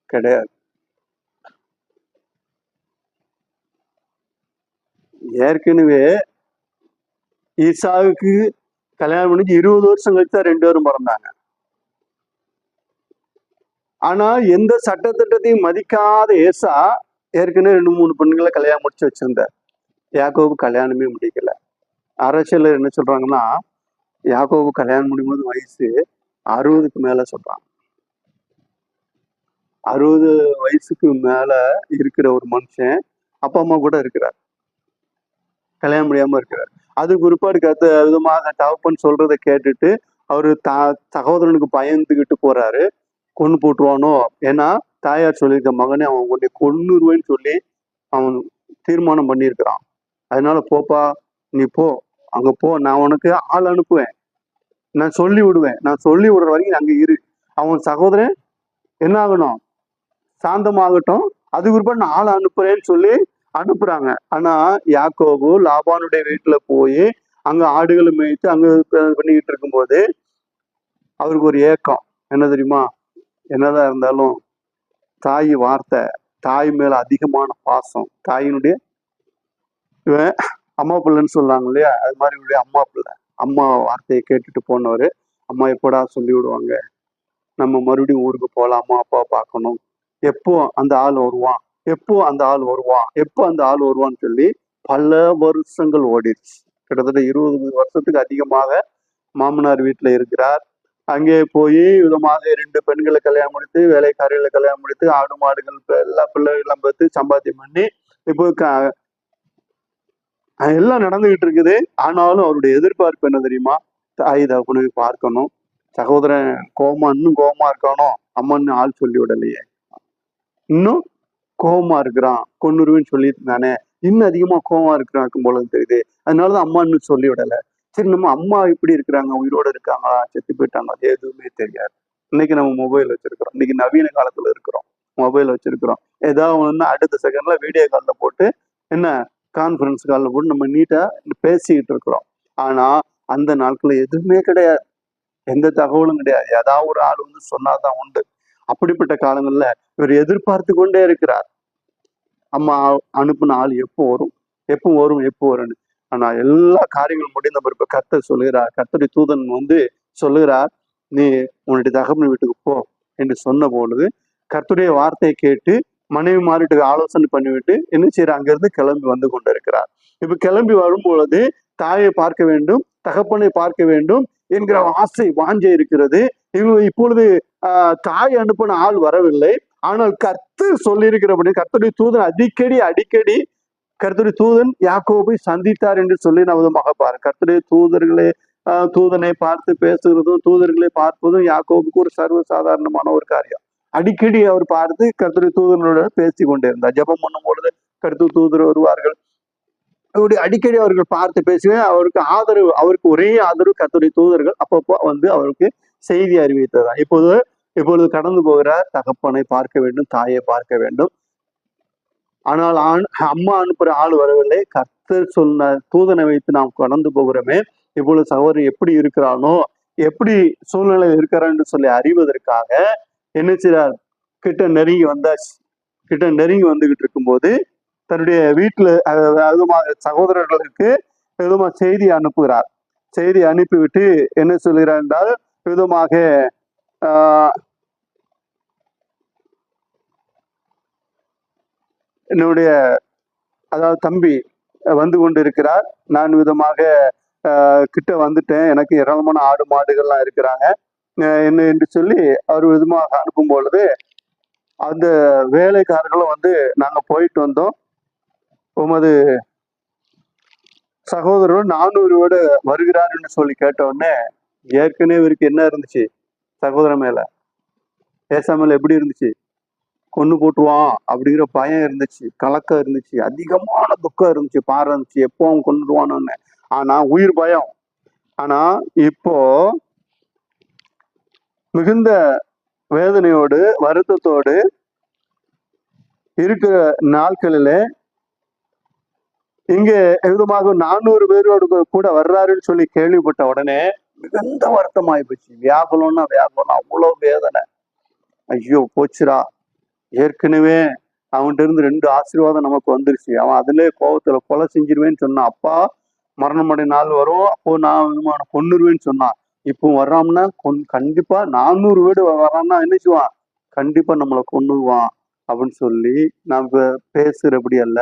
கிடையாது. ஏற்கனவே ஈசாவுக்கு கல்யாணம் முடிஞ்சு 20 வருஷம் கழிச்சா 2 பேரும் பிறந்தாங்க. ஆனா எந்த சட்டத்திட்டத்தையும் மதிக்காத ஏசா ஏற்கனவே 2-3 பெண்களை கல்யாணம் முடிச்சு வச்சிருந்தார். யாக்கோபு கல்யாணமே முடிக்கல. அரசியல் என்ன சொல்றாங்கன்னா, யாக்கோபு கல்யாணம் முடியும்போது வயசு 60க்கு மேல சொல்றாங்க. 60 வயசுக்கு மேல இருக்கிற ஒரு மனுஷன் அப்பா அம்மா கூட இருக்கிறார், கல்யாணம் முடியாம இருக்கிறார். அது குறிப்பாடு கத்த விதமாக தகப்பன் சொல்றதை கேட்டுட்டு அவரு சகோதரனுக்கு பயந்துகிட்டு போறாரு, கொண்டு போட்டுருவானோ. ஏன்னா தாயார் சொல்லியிருக்க மகனே அவன் உன்னை கொன்னுருவேன்னு சொல்லி அவன் தீர்மானம் பண்ணியிருக்கிறான். அதனால போப்பா, நீ போ, அங்க போ, நான் உனக்கு ஆள் அனுப்புவேன், நான் சொல்லி விடுவேன், நான் சொல்லி விடுற வரைக்கும் அங்க இரு. அவன் சகோதரன் என்ன ஆகணும், சாந்தமாகட்டும், அது குறிப்பாடு நான் ஆள் அனுப்புறேன்னு சொல்லி அனுப்புறாங்க. ஆனா யாக்கோபு லாபானுடைய வீட்டுல போய் அங்க ஆடுகளை மேய்த்து அங்க பண்ணிக்கிட்டு இருக்கும்போது அவருக்கு ஒரு ஏக்கம். என்ன தெரியுமா, என்னதான் இருந்தாலும் தாய் வார்த்தை, தாய் மேல அதிகமான பாசம், தாயினுடைய இவன் அம்மா பிள்ளைன்னு சொல்றாங்க இல்லையா, அது மாதிரி இவருடைய அம்மா பிள்ளை. அம்மா வார்த்தையை கேட்டுட்டு போனவரு, அம்மா எப்படா சொல்லி விடுவாங்க, நம்ம மறுபடியும் ஊருக்கு போகலாம், அம்மா அப்பா பார்க்கணும், எப்போ அந்த ஆள் வருவான், எப்போ அந்த ஆள் வருவான், எப்போ அந்த ஆள் வருவான்னு சொல்லி பல வருஷங்கள் ஓடிடுச்சு. கிட்டத்தட்ட 20 வருஷத்துக்கு அதிகமாக மாமனார் வீட்டுல இருக்கிறார். அங்கே போய் விதமாக 2 பெண்களை கல்யாணம் முடித்து, வேலைக்காரிகளை கல்யாணம் முடித்து, ஆடு மாடுகள் எல்லா பிள்ளைகள்லாம் பார்த்து சம்பாத்தியம் பண்ணி இப்போ எல்லாம் நடந்துகிட்டு இருக்குது. ஆனாலும் அவருடைய எதிர்பார்ப்பு என்ன தெரியுமா, தாய் தகப்பனை பார்க்கணும், சகோதரன் கோபமா இன்னும் கோபமா இருக்கானோ, அம்மான்னு ஆள் சொல்லி விடலையே, இன்னும் கோபமா இருக்கிறான், கொன்னுருவேன்னு சொல்லிட்டு இருந்தானே, இன்னும் அதிகமா கோபமா இருக்கிறான் போல தெரியுது, அதனாலதான் அம்மான்னு சொல்லி விடலை. சரி, நம்ம அம்மா இப்படி இருக்கிறாங்க, உயிரோட இருக்காங்களா, செத்து போயிட்டாங்க, அது எதுவுமே தெரியாது. இன்னைக்கு நம்ம மொபைல் வச்சிருக்கிறோம், இன்னைக்கு நவீன காலத்துல இருக்கிறோம், மொபைல் வச்சிருக்கிறோம். ஏதாவது ஒண்ணு அடுத்த செகண்ட்ல வீடியோ காலில் போட்டு, என்ன கான்ஃபரன்ஸ் காலில் போட்டு நம்ம நீட்டா பேசிக்கிட்டு இருக்கிறோம். ஆனா அந்த நாட்கள்ல எதுவுமே கிடையாது, எந்த தகவலும் கிடையாது, ஏதாவது ஒரு ஆள் வந்து சொன்னாதான் உண்டு. அப்படிப்பட்ட காலங்கள்ல இவர் எதிர்பார்த்து கொண்டே இருக்கிறார், அம்மா அனுப்புன ஆள் எப்போ வரும், எப்போ வரும், எப்போ வரும்னு. ஆனா எல்லா காரியங்களும் முடிந்த பிறகு கர்த்தர் சொல்லுகிறார், கர்த்தருடைய தூதன் வந்து சொல்லுகிறார், நீ உன்னுடைய தகப்பன் வீட்டுக்கு போ என்று சொன்ன பொழுது கர்த்தருடைய வார்த்தையை கேட்டு மனைவி மாறிட்டு ஆலோசனை பண்ணிவிட்டு என்ன செய்யற, அங்கிருந்து கிளம்பி வந்து கொண்டிருக்கிறார். இப்ப கிளம்பி வரும் பொழுது தாயை பார்க்க வேண்டும், தகப்பனை பார்க்க வேண்டும் என்கிற ஆசை வாஞ்சை இருக்கிறது. இப்பொழுது தாய் அனுப்பின ஆள் வரவில்லை. ஆனால் கர்த்தர் சொல்லியிருக்கிறபடி கர்த்தருடைய தூதன் அடிக்கடி கர்த்தருடைய தூதன் யாக்கோபை சந்தித்தார் என்று சொல்லி நவதமாக பாரு. கர்த்தருடைய தூதனை பார்த்து பேசுகிறதும் தூதர்களை பார்ப்பதும் யாக்கோபுக்கு ஒரு சர்வசாதாரணமான ஒரு காரியம். அடிக்கடி அவர் பார்த்து கர்த்தருடைய தூதனோட பேசி கொண்டே இருந்தார். ஜெபம் பண்ணும் பொழுது கர்த்தர் தூதர் வருவார்கள், அவருடைய அடிக்கடி அவர்கள் பார்த்து பேசுவேன். அவருக்கு ஆதரவு, அவருக்கு ஒரே ஆதரவு கர்த்தருடைய தூதர்கள் அப்பப்போ வந்து அவருக்கு செய்தி அறிவித்ததான். இப்பொழுது கடந்து போகிறார், தகப்பனை பார்க்க வேண்டும், தாயை பார்க்க வேண்டும். ஆனால் அம்மா அனுப்புற ஆள் வரவில்லை. கர்த்தர் சொன்ன தூதனை வைத்து நாம் கடந்து போகிறோமே, இப்பொழுது சகோதரன் எப்படி இருக்கிறானோ, எப்படி சூழ்நிலை இருக்கிறான்னு சொல்லி அறிவதற்காக என்ன செய்றார், கிட்ட நெருங்கி வந்தாச்சு. கிட்ட நெருங்கி வந்துகிட்டு இருக்கும்போது தன்னுடைய வீட்டுல சகோதரர்களுக்கு விதமாக செய்தி அனுப்புகிறார். செய்தி அனுப்பிவிட்டு என்ன சொல்கிறார் என்றால், விதமாக என்னுடைய அதாவது தம்பி வந்து கொண்டு இருக்கிறார், நான் விதமாக கிட்ட வந்துட்டேன், எனக்கு ஏராளமான ஆடு மாடுகள்லாம் இருக்கிறாங்க என்ன என்று சொல்லி அவர் விதமாக அனுப்பும் பொழுது அந்த வேலைக்காரர்களும் வந்து நாங்க போயிட்டு வந்தோம், உமது சகோதரர் 400 வருகிறாருன்னு சொல்லி கேட்ட உடனே ஏற்கனவே இவருக்கு என்ன இருந்துச்சு, சகோதரன் மேல ஏசாமேல எப்படி இருந்துச்சு, கொண்டு போட்டுருவான் அப்படிங்கிற பயம் இருந்துச்சு, கலக்கம் இருந்துச்சு, அதிகமான துக்கம் இருந்துச்சு, பாரம் இருந்துச்சு, எப்போ அவன் கொண்டுடுவான்னு. ஆனா உயிர் பயம். ஆனா இப்போ மிகுந்த வேதனையோடு வருத்தத்தோடு இருக்கிற நாட்களில இங்கே விதமாக 400 பேரோடு கூட வர்றாருன்னு சொல்லி கேள்விப்பட்ட உடனே மிகுந்த வருத்தமாயி போச்சு. வியாகுலம்னா வியாகுலம், அவ்வளவு வேதனை. ஐயோ போச்சுரா, ஏற்கனவே அவன்கிட்ட இருந்து 2 ஆசீர்வாதம் நமக்கு வந்துருச்சு, அவன் அதுல கோபத்துல கொலை செஞ்சிருவேன்னு சொன்னான். அப்பா மரணமடை நாள் வரும், அப்போ நான் கொன்னுருவேன்னு சொன்னான். இப்போ வர்றான்னா கண்டிப்பா 400 வீடு வர்றான்னா என்ன செய்வான், கண்டிப்பா நம்மளை கொன்னுருவான் அப்படின்னு சொல்லி நம்ம பேசுறபடி அல்ல,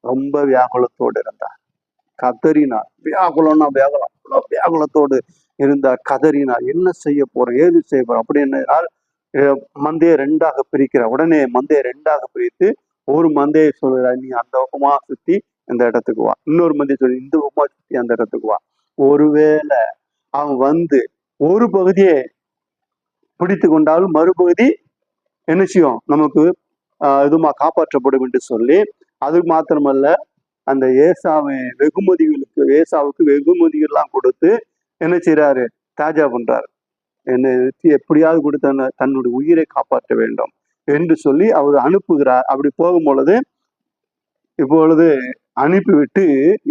ரொம்ப வியாகுலத்தோடு இருந்தார். கதறினார். வியாகுலம்னா வியாகுலம், அவ்வளோ வியாகுலத்தோடு இருந்தார். கதறினார். என்ன செய்ய போறோம், ஏது செய்ய போறோம் அப்படின்னு மந்தையை 2ஆக பிரிக்கிற உடனே மந்தையை 2ஆக பிரித்து ஒரு மந்தையை சொல்லுறாரு, நீ அந்த பக்கமா சுத்தி இந்த இடத்துக்கு வா, இன்னொரு மந்தையை சொல்லி இந்த பக்கமா சுத்தி அந்த இடத்துக்கு வா. ஒருவேளை அவன் வந்து ஒரு பகுதியை பிடித்து கொண்டாலும் மறுபகுதி என்ன செய்யும், நமக்கு இதுமா காப்பாற்றப்படும் என்று சொல்லி, அது மாத்திரமல்ல அந்த ஏசாவுக்கு வெகுமதிகள்லாம் கொடுத்து என்ன செய்யறாரு, தாஜா பண்றாரு. என்னை எப்படியாவது கொடுத்த தன்னுடைய உயிரை காப்பாற்ற வேண்டும் என்று சொல்லி அவர் அனுப்புகிறார். அப்படி போகும் பொழுது இப்பொழுது அனுப்பிவிட்டு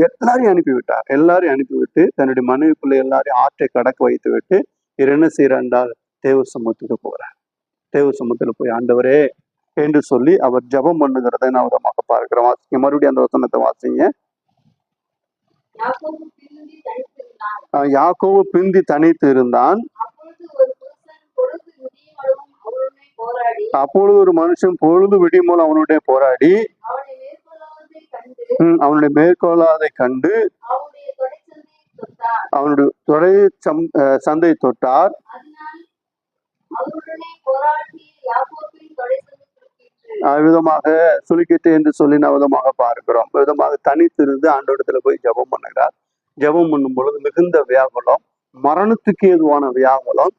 எல்லாரையும் அனுப்பிவிட்டு தன்னுடைய மனைவி பிள்ளை எல்லாரையும் ஆற்றை கடக்க வைத்து விட்டு என்ன செய்யறாண்டால் தேவ சமூகத்துக்கு போகிறார். தேவ சமூகத்துல போய் ஆண்டவரே என்று சொல்லி அவர் ஜபம் பண்ணுகிறதை நான் விதமாக பார்க்கிறோம். வாசிங்க, மறுபடியும் அந்த வசனத்தை வாசிங்க. யாக்கோபு பிந்தி தனித்து இருந்தான். அப்பொழுது ஒரு மனுஷன் பொழுது விடியும்போது அவனுடைய போராடி அவனுடைய மேற்கொள்ளாதை கண்டு அவனுடைய தொடை சந்தை தொட்டார். விதமாக சுலுக்கிட்டு என்று சொல்லி நான் விதமாக பார்க்கிறோம். விதமாக தனித்திருந்து ஆண்டவரிடத்துல போய் ஜபம் பண்ணுகிறார். ஜபம் பண்ணும் பொழுது மிகுந்த வியாகுலம், மரணத்துக்கு ஏதுவான வியாகுலம்.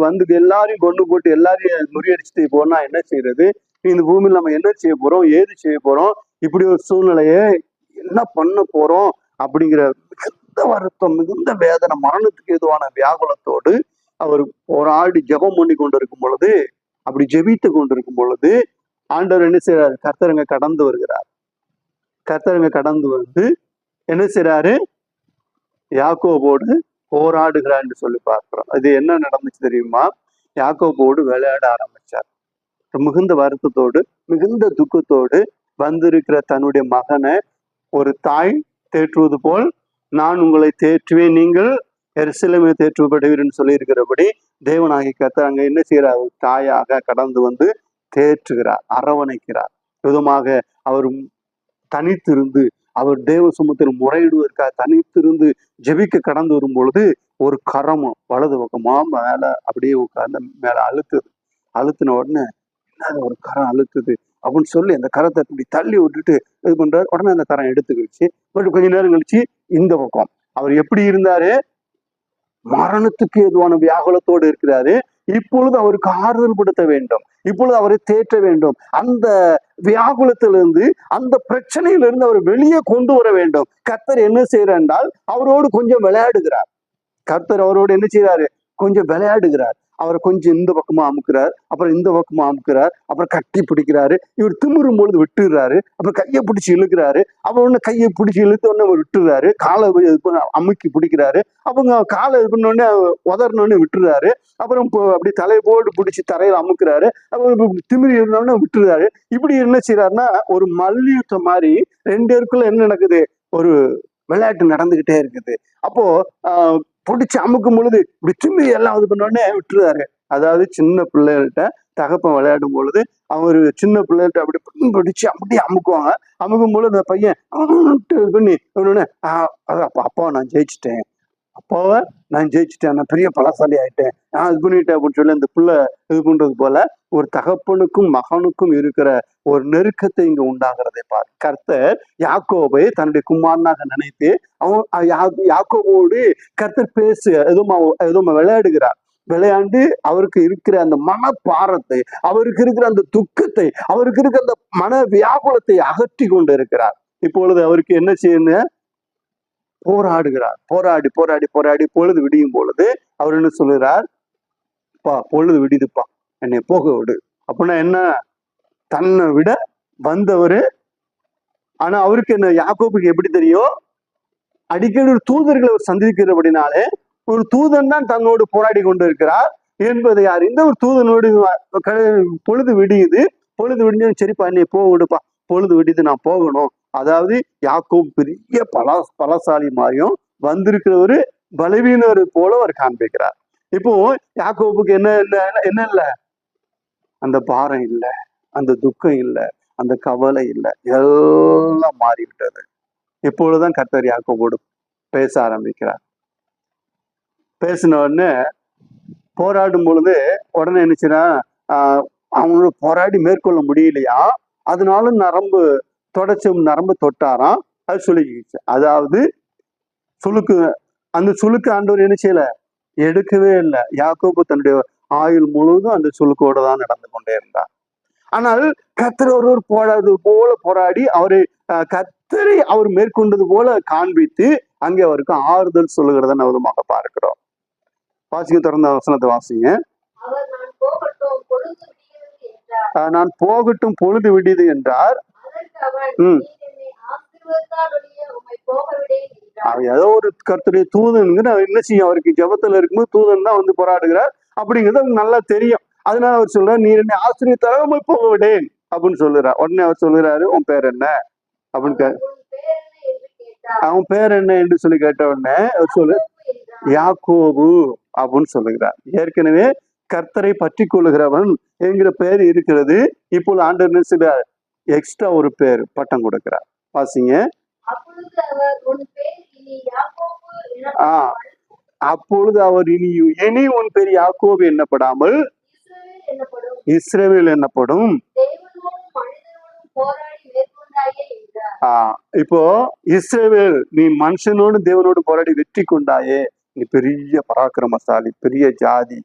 வந்து எல்லாரையும் கொண்டு போட்டு எல்லாரையும் முறியடிச்சுட்டு போனா என்ன செய்யறது, இந்த பூமியில் நம்ம என்ன செய்ய போறோம், ஏது செய்ய போறோம், இப்படி ஒரு சூழ்நிலையை என்ன பண்ண போறோம் அப்படிங்கிற மிகுந்த வருத்தம், மிகுந்த வேதனை, மரணத்துக்கு ஏதுவான வியாகுலத்தோடு அவர் போராடி ஜபம் பண்ணி கொண்டிருக்கும் பொழுது, அப்படி ஜெபித்து கொண்டிருக்கும் பொழுது ஆண்டவர் என்ன செய்யறாரு, கர்த்தரங்க கடந்து வருகிறார். கர்த்தரங்க கடந்து வந்து என்ன செய்யறாரு, யாக்கோபோடு போராடுகிறார் என்று சொல்லி பார்க்கிறோம். அது என்ன நடந்துச்சு தெரியுமா, யாக்கோபோடு விளையாட ஆரம்பிச்சார். மிகுந்த வருத்தத்தோடு மிகுந்த துக்கத்தோடு வந்திருக்கிற தன்னுடைய மகனை ஒரு தாய் தேற்றுவது போல் நான் உங்களை தேற்றுவேன், நீங்கள் எருசலேமை தேற்றுப்படுவீர்னு சொல்லி இருக்கிறபடி தேவனாகி கர்த்தர் அங்க என்ன செய்யறார், தாயாக கடந்து வந்து தேற்றுகிறார், அரவணைக்கிறார். விதமாக அவர் தனித்திருந்து அவர் தேவ சமூகத்தில் முறையிடுவதற்காக தனித்திருந்து ஜெபிக்க கடந்து வரும் பொழுது ஒரு கரமும் வலது பக்கமா மேல அப்படியே உட்கார்ந்து மேல அழுத்தின உடனே ஒரு கரம் அழுத்துது அப்படின்னு சொல்லி அந்த கரத்தை இப்படி தள்ளி விட்டுட்டு இது பண்றாரு. உடனே அந்த கரம் எடுத்துக்கிடுச்சு. பட் கொஞ்ச நேரம் கழிச்சு இந்த பக்கம் அவர் எப்படி இருந்தாரு, மரணத்துக்கு எதுவான வியாகுலத்தோடு இருக்கிறாரு. இப்பொழுது அவருக்கு ஆறுதல் படுத்த வேண்டும், இப்பொழுது அவரை தேற்ற வேண்டும், அந்த வியாகுலத்திலிருந்து அந்த பிரச்சனையிலிருந்து அவர் வெளியே கொண்டு வர வேண்டும். கர்த்தர் என்ன செய்யறார் என்றால் அவரோடு கொஞ்சம் விளையாடுகிறார். கர்த்தர் அவரோடு என்ன செய்யறாரு, கொஞ்சம் விளையாடுகிறார். அவரை கொஞ்சம் இந்த பக்கமா அமுக்குறார், அப்புறம் இந்த பக்கமா அமுக்குறார், அப்புறம் கட்டி பிடிக்கிறாரு. இவர் திமுறும் பொழுது விட்டுறாரு, அப்புறம் கையை பிடிச்சி இழுக்கிறாரு. அப்புறம் ஒண்ணு கையை பிடிச்சி இழுத்த உடனே அவர் விட்டுறாரு, காலை அமுக்கி பிடிக்கிறாரு. அவங்க காலை இது பண்ண உடனே உதறினோடனே விட்டுறாரு. அப்புறம் அப்படி தலையை போட்டு பிடிச்சி தரையில அமுக்குறாரு. அப்புறம் திமிரி இருந்தோடனே விட்டுறாரு. இப்படி என்ன செய்யறாருன்னா ஒரு மல்யுத்தம் மாதிரி 2 பேருக்குள்ள என்ன நடக்குது, ஒரு விளையாட்டு நடந்துகிட்டே இருக்குது. அப்போ பிடிச்சி அமுக்கும் பொழுது இப்படி திமிரி எல்லாம் இது பண்ணோடனே விட்டுருவாரு. அதாவது சின்ன பிள்ளைகள்கிட்ட தகப்பன் விளையாடும் பொழுது அவர் சின்ன பிள்ளைகிட்ட அப்படி பிடிச்சி அப்படியே அமுக்குவாங்க. அமுக்கும் பொழுது அந்த பையன் பண்ணி அப்பாவை நான் ஜெயிச்சிட்டேன், நான் பெரிய பலசாலி ஆயிட்டேன், நான் இது பண்ணிட்டேன் அப்படின்னு சொல்லி அந்த பிள்ளை இது பண்றது போல ஒரு தகப்பனுக்கும் மகனுக்கும் இருக்கிற ஒரு நெருக்கத்தை இங்க உண்டாகிறதை பாரு. கர்த்தர் யாக்கோபை தன்னுடைய குமாரனாக நினைத்து அவன் யாக்கோபோடு கர்த்தர் எதுவும் விளையாடுகிறார். விளையாண்டு அவருக்கு இருக்கிற அந்த மனப்பாரத்தை, அவருக்கு இருக்கிற அந்த துக்கத்தை, அவருக்கு இருக்கிற அந்த மன வியாகுலத்தை அகற்றி கொண்டு இருக்கிறார். இப்பொழுது அவருக்கு என்ன செய்யணும், போராடுகிறார். போராடி பொழுது விடியும் பொழுது அவர் என்ன சொல்லுகிறார், பொழுது விடிதுப்பா, என்னை போக விடு. அப்படின்னா என்ன? தன்னை விட வந்தவரு. ஆனா அவருக்கு என்ன, யாக்கோபுக்கு எப்படி தெரியும்? அடிக்கடி ஒரு தூதர்களை சந்திக்கிறபடினாலே ஒரு தூதன் தான் தன்னோடு போராடி கொண்டு இருக்கிறார் என்பதை அறிந்த ஒரு தூதனோடு பொழுது விடியுது. பொழுது விடிஞ்சு, சரிப்பா என்னை போக விடுப்பா, பொழுது விடிது, நான் போகணும். அதாவது யாக்கோபு பெரிய பலசாலி மாதிரியும் வந்திருக்கிறவரு பலவீனர் போல அவர் காண்பிக்கிறார். இப்போ யாக்கோபுக்கு என்ன என்ன இல்ல? அந்த பாரம் இல்லை, அந்த துக்கம் இல்லை, அந்த கவலை இல்லை, எல்லாம் மாறிவிட்டது. இப்பொழுதுதான் கர்த்தர் யாக்கோபோடு பேச ஆரம்பிக்கிறார். பேசின உடனே போராடும் பொழுது உடனே என்னச்சுன்னா, அவங்களோட போராடி மேற்கொள்ள முடியலையா, அதனால நரம்பு தொட்டாராம். அது சுளுக்கிச்சு. அதாவது சுளுக்கு, அந்த சுளுக்கு ஆண்டவர் என்ன செய்யல, எடுக்கவே இல்லை. யாக்கோபு தன்னுடைய ஆயுள் முழுவதும் அந்த சுளுக்கோட தான் நடந்து கொண்டே இருந்தார். ஆனால் கர்த்தர் ஒருவர் போராடி அவரை கர்த்தரை அவர் மேற்கொண்டது போல காண்பித்து அங்கே அவருக்கு ஆறுதல் சொல்லுகிறத நவதமாக பார்க்கிறோம். வாசிக்க திறந்த வசனத்தை வாசிங்க. நான் போகட்டும் பொழுது விடியது என்றார். ஏதோ ஒரு கர்த்தருடைய தூதன் என்ன செய்யும், அவருக்கு ஜெபத்துல இருக்கும்போது தூதன் தான் வந்து போராடுகிறார் அப்படிங்கிறது அவருக்கு நல்லா தெரியும். அதனால அவர் சொல்றாரு, நீ என்னை ஆசிரியர் போக விடேன் அப்படின்னு சொல்லுறார். உடனே அவர் சொல்லுறாரு, உன் பேர் என்ன அப்படின்னு. அவன் பேர் என்ன என்று சொல்லி கேட்ட உடனே அவர் சொல்லு, யாக்கோபு அப்படின்னு சொல்லுகிறார். ஏற்கனவே கர்த்தரை பற்றி கொள்ளுகிறவன் என்கிற பெயர் இருக்கிறது. இப்போது ஆண்டவர் சில எக்ஸ்ட்ரா ஒரு பேர் பட்டம் கொடுக்கிறார். வாசிங்க. அப்பொழுது அவர் இனி உன் பேர் யாக்கோபு என்னப்படாமல் இஸ்ரவேல் என்னப்படும். இப்போ இஸ்ரவேல், நீ மனுஷனோடு தேவனோடு போராடி வெற்றி கொண்டாயே, நீ பெரிய பராக்கிரமசாலி, பெரிய ஜாதி,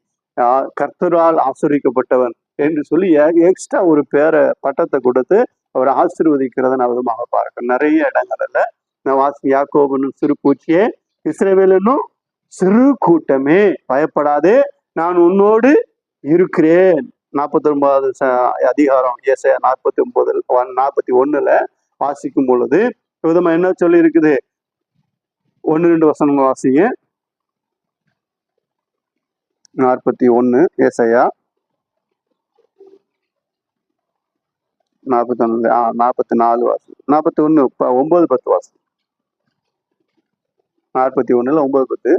கர்த்தரால் ஆசிரியப்பட்டவன் என்று சொல்லி எக்ஸ்ட்ரா ஒரு பேரை பட்டத்தை கொடுத்து அவர் ஆசீர்வதிக்கிறத நான் விதமாக பார்க்கிறேன். நிறைய இடங்கள்ல நான் யாக்கோபுன்னு சிறு பூச்சியே, இஸ்ரவேலும் சிறு கூட்டமே, பயப்படாதே, நான் உன்னோடு இருக்கிறேன். 49வது அதிகாரம் ஏசாயா 49:41 வாசிக்கும் பொழுது விதமா என்ன சொல்லி இருக்குது? 1-2 வசனங்கள் வாசிங்க. 41 ஏசாயா 41, 44 வாசி, 41, 9-10 வாசி. 41 9-10.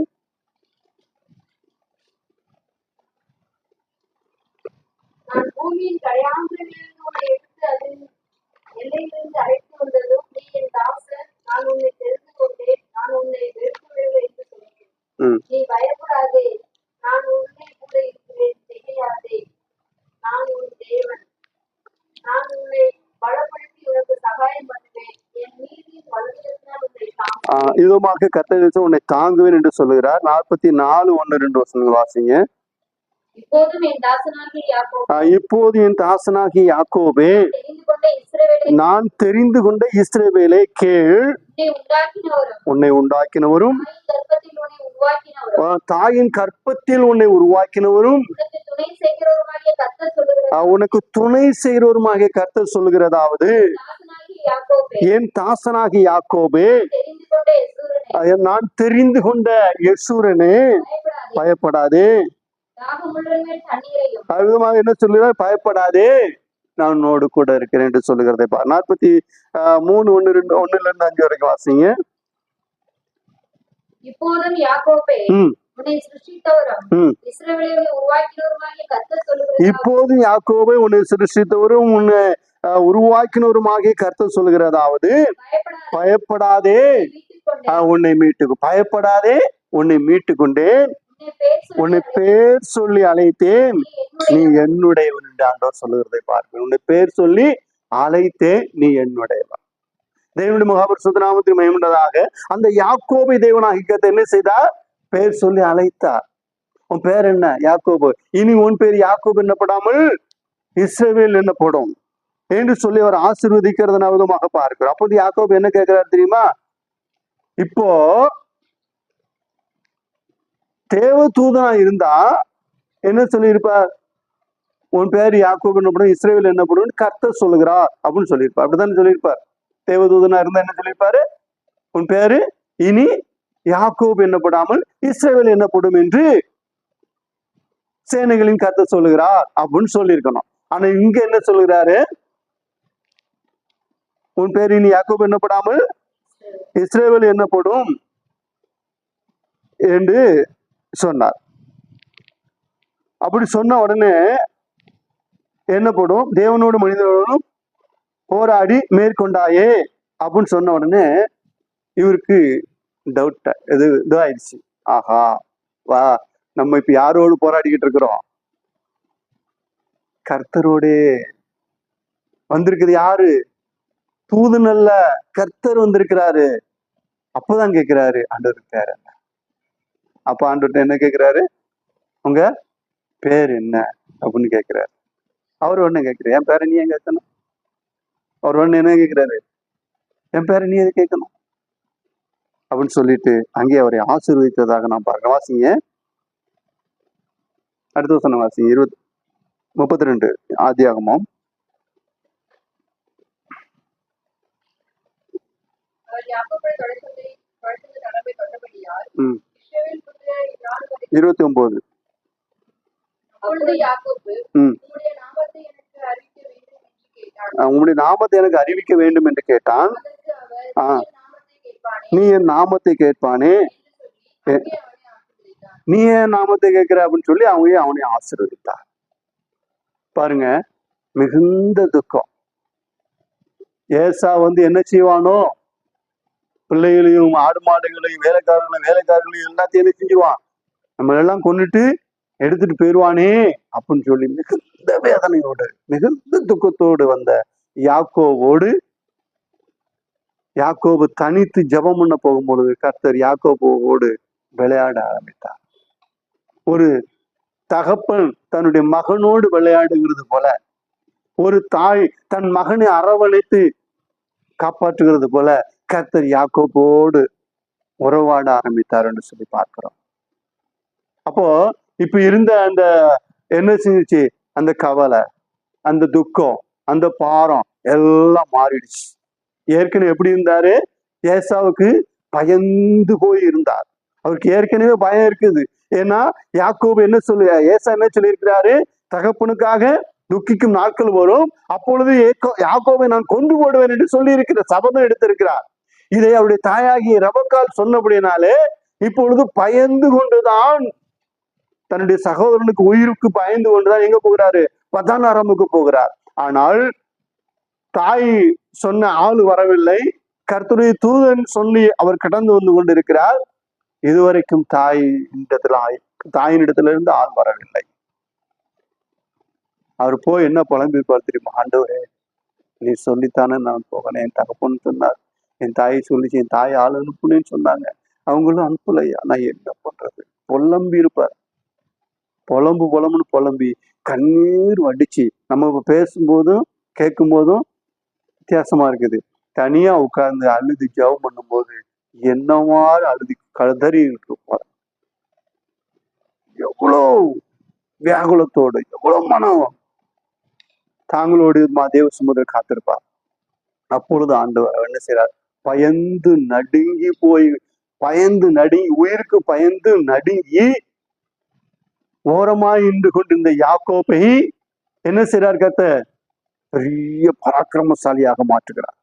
நான் பூமியின் கடையாந்திரங்களிலிருந்து உன்னை எடுத்து அதன் எல்லையிலிருந்து அழைத்து வந்ததும் நீ என் தாசன், நான் உன்னை தெரிந்து கொண்டேன், நான் உன்னை வெறுக்கவில்லை என்று சொன்னேன். நீ பயப்படாதே, நான் உன்னை கூட இருக்கிறேன், திகையாதே, நான் உன் தேவன், நான் உன்னை பலப்படுத்தி உனக்கு சகாயம் பண்ணுவேன், என் நீதியின் வலதுகரத்தினால் உன்னை தாங்குவேன். இதுமாக கர்த்தர் உன்னை தாங்குவேன் என்று சொல்லுகிறார். 44:1-2 வசனங்கள் வாசிங்க. இப்போது என் தாசனாகிய யாக்கோபே, நான் தெரிந்து கொண்ட இஸ்ரவேலே கேள், உன்னை உண்டாக்கினவரும் தாயின் கற்பத்தில் உன்னை உருவாக்கினவரும் உனக்கு துணை செய்கிறவருமாகிய கர்த்தர் சொல்லுகிறதாவது, என் தாசனாகிய யாக்கோபே, நான் தெரிந்து கொண்ட யெஷூரனே, பயப்படாதே. என்ன சொல்லுகிறார்? பயப்படாதே, நான் உன்னோடு கூட இருக்கிறேன் என்று சொல்லுகிறதை 43:1-5 வரைக்கும் வாசிங்க. இப்போதும் யாக்கோபே, இப்போதும் யாக்கோபை உன்னை சிருஷ்டித்தவரும் உன்னை உருவாக்கினவருமாகிய கர்த்தர் சொல்லுகிறதாவது, பயப்படாதே, உன்னை பயப்படாதே, உன்னை மீட்டு கொண்டேன், உன்னை பேர் சொல்லி அழைத்தேன், நீ என்னுடையவன் என்று ஆண்டவர் சொல்லுகிறதை பார்ப்பேன். உன்னை பேர் சொல்லி அழைத்தேன், நீ என்னுடையவன். தேவனுடைய மகாபரிசுத்த நாமத்துக்கு மகிமையுண்டாதாக. அந்த யாக்கோபை தேவனாகிய கர்த்தர் என்ன செய்தார்? பேர் சொல்லி அழைத்தார். உன் பேர் என்ன? யாக்கோபு. இனி உன் பேர் யாக்கோபு என்னப்படாமல் இஸ்ரவேல் என்னப்படும் என்று சொல்லி அவர் ஆசீர்வதிக்கிறத நான் விதமாக பார்க்கிறோம். அப்போது யாக்கோபு என்ன கேட்கிறார் தெரியுமா? இப்போ தேவ தூதனா இருந்தா என்ன சொல்லியிருப்பார்? உன் பேர் யாக்கோபு என்னப்படும், இஸ்ரவேல் என்னப்படும் கர்த்தர் சொல்லுகிறார் அப்படின்னு சொல்லியிருப்பார். அப்படித்தானே சொல்லியிருப்பார். தேவதூதனா இருந்தா என்ன சொல்லியிருப்பாரு? உன் பேரு இனி யாக்கோபு என்னப்படாமல் இஸ்ரவேல் என்னப்படும் என்று சேனைகளின் கர்த்தர் சொல்லுகிறார் அப்படின்னு சொல்லியிருக்கணும். ஆனா இங்க என்ன சொல்லுகிறாரு? உன் பேர் இனி யாக்கோபு என்னப்படாமல் இஸ்ரவேல் என்னப்படும் என்று சொன்னார். அப்படி சொன்ன உடனே என்னப்படும்? தேவனோடு மனிதனோடும் போராடி மேற்கொண்டாயே அப்படின்னு சொன்ன உடனே இவருக்கு டவுட் இதாயிடுச்சு. ஆஹா, வா, நம்ம இப்ப யாரோடு போராடிக்கிட்டு இருக்கிறோம்? கர்த்தரோடு வந்திருக்குது. யாரு? தூதன் அல்ல, கர்த்தர் வந்திருக்கிறாரு. அப்பதான் கேட்கிறாரு ஆண்டவர் பேர் என்ன. அப்ப ஆண்டவர்கிட்ட என்ன கேட்கிறாரு? உங்க பேர் என்ன அப்படின்னு கேட்கிறாரு. அவர் ஒண்ணு கேட்கிறாரு, என் பேரை நீ ஏன் கேட்கணும்? அவர் ஒண்ணு என்ன கேட்கிறாரு? என் பேரை நீ எது கேட்கணும் அப்படின்னு சொல்லிட்டு அங்கே அவரை ஆசீர்வதித்ததாக நான் பார்க்கிறேன். வாசிங்க, அடுத்த வசனம் வாசிங்க. 32 ஆதியாகமம். அவர் யாக்கோபை தொலைத்தது கடமை கொண்டபடியால் 29. அப்பொழுது யாக்கோபு உம்முடைய நாமத்தை எனக்கு அறிவிக்க வேண்டும் என்று கேட்டான். உம்முடைய நாமத்தை எனக்கு அறிவிக்க வேண்டும் என்று கேட்டான். அதற்கு அவர், நீ என் நாமத்தை கேட்பானே, நீ என் நாமத்தை கேட்கிற அப்படின்னு சொல்லி அவனை ஆசீர்வதித்தார். பாருங்க, மிகுந்த துக்கம். ஏசா என்ன செய்வானோ, பிள்ளைகளையும் ஆடு மாடுகளையும் வேலைக்காரர்களையும் எல்லாத்தையும் என்ன செஞ்சிருவான்? நம்ம எல்லாம் கொண்டுட்டு எடுத்துட்டு போயிடுவானே அப்படின்னு சொல்லி மிகுந்த வேதனையோடு மிகுந்த துக்கத்தோடு வந்த யாக்கோபு தனித்து ஜெபம் பண்ண போகும்பொழுது கர்த்தர் யாக்கோபோடு விளையாட ஆரம்பித்தார். ஒரு தகப்பன் தன்னுடைய மகனோடு விளையாடுகிறது போல, ஒரு தாய் தன் மகனை அரவணைத்து காப்பாற்றுகிறது போல கர்த்தர் யாக்கோபோடு உறவாட ஆரம்பித்தார் என்று சொல்லி பார்க்கிறோம். அப்போ இப்ப இருந்த அந்த என்ன செஞ்சிச்சு? அந்த கவலை, அந்த துக்கம், அந்த பாரம் எல்லாம் மாறிடுச்சு. ஏற்கனவே எப்படி இருந்தாரு? ஏசாவுக்கு பயந்து போய் இருந்தார். அவருக்கு ஏற்கனவே பயம் இருக்குது. ஏன்னா யாக்கோபு ஏசா என்ன சொல்லியிருக்கிறாரு? தகப்பனுக்காக துக்கிக்கும் நாட்கள் வரும், அப்பொழுது யாக்கோபை நான் கொண்டு போடுவேன் என்று சொல்லி இருக்கிற சபதம் எடுத்திருக்கிறார். இதை அவருடைய தாயாகிய ரெபெக்காள் சொன்னபடினாலே இப்பொழுது பயந்து கொண்டுதான், தன்னுடைய சகோதரனுக்கு உயிருக்கு பயந்து கொண்டுதான் எங்க போகிறாரு? பதானாராமுக்கு போகிறார். ஆனால் தாய் சொன்ன ஆள் வரவில்லை. கர்த்தருடைய தூதன் சொல்லி அவர் கடந்து வந்து கொண்டிருக்கிறார். இதுவரைக்கும் தாயினிடத்துல இருந்து ஆள் வரவில்லை. அவர் போய் என்ன புலம்பிருப்பார் தெரியுமா? ஆண்டவரே, நீ சொல்லித்தானே நான் போகணும். என் தகப்பன்னு சொன்னார், என் தாயை சொல்லிச்சு, என் தாய் ஆள் அனுப்புனேன்னு சொன்னாங்க, அவங்களும் அனுப்பலையா, நான் என்ன பண்றது? புலம்பி இருப்பார். புலம்புன்னு புலம்பி கண்ணீர் வடிச்சு. நம்ம இப்ப பேசும்போதும் கேட்கும் போதும் வித்தியாசமா இருக்குது. தனியா உட்கார்ந்து அழுது ஜெபம் பண்ணும்போது என்னவாறு அழுதி கதறி இருப்பார். எவ்வளோ வியாகுலத்தோடு, எவ்வளவு மனம் தாங்களோடு தேவ சமுதிரம் காத்திருப்பார். அப்பொழுது ஆண்டவர் என்ன செய்றார்? பயந்து நடுங்கி உயிருக்கு பயந்து நடுங்கி ஓரமாய் நின்று கொண்டிருந்த யாக்கோபை என்ன செய்றார்? கர்த்தர் பெரிய பராக்கிரமசாலியாக மாற்றுகிறார்.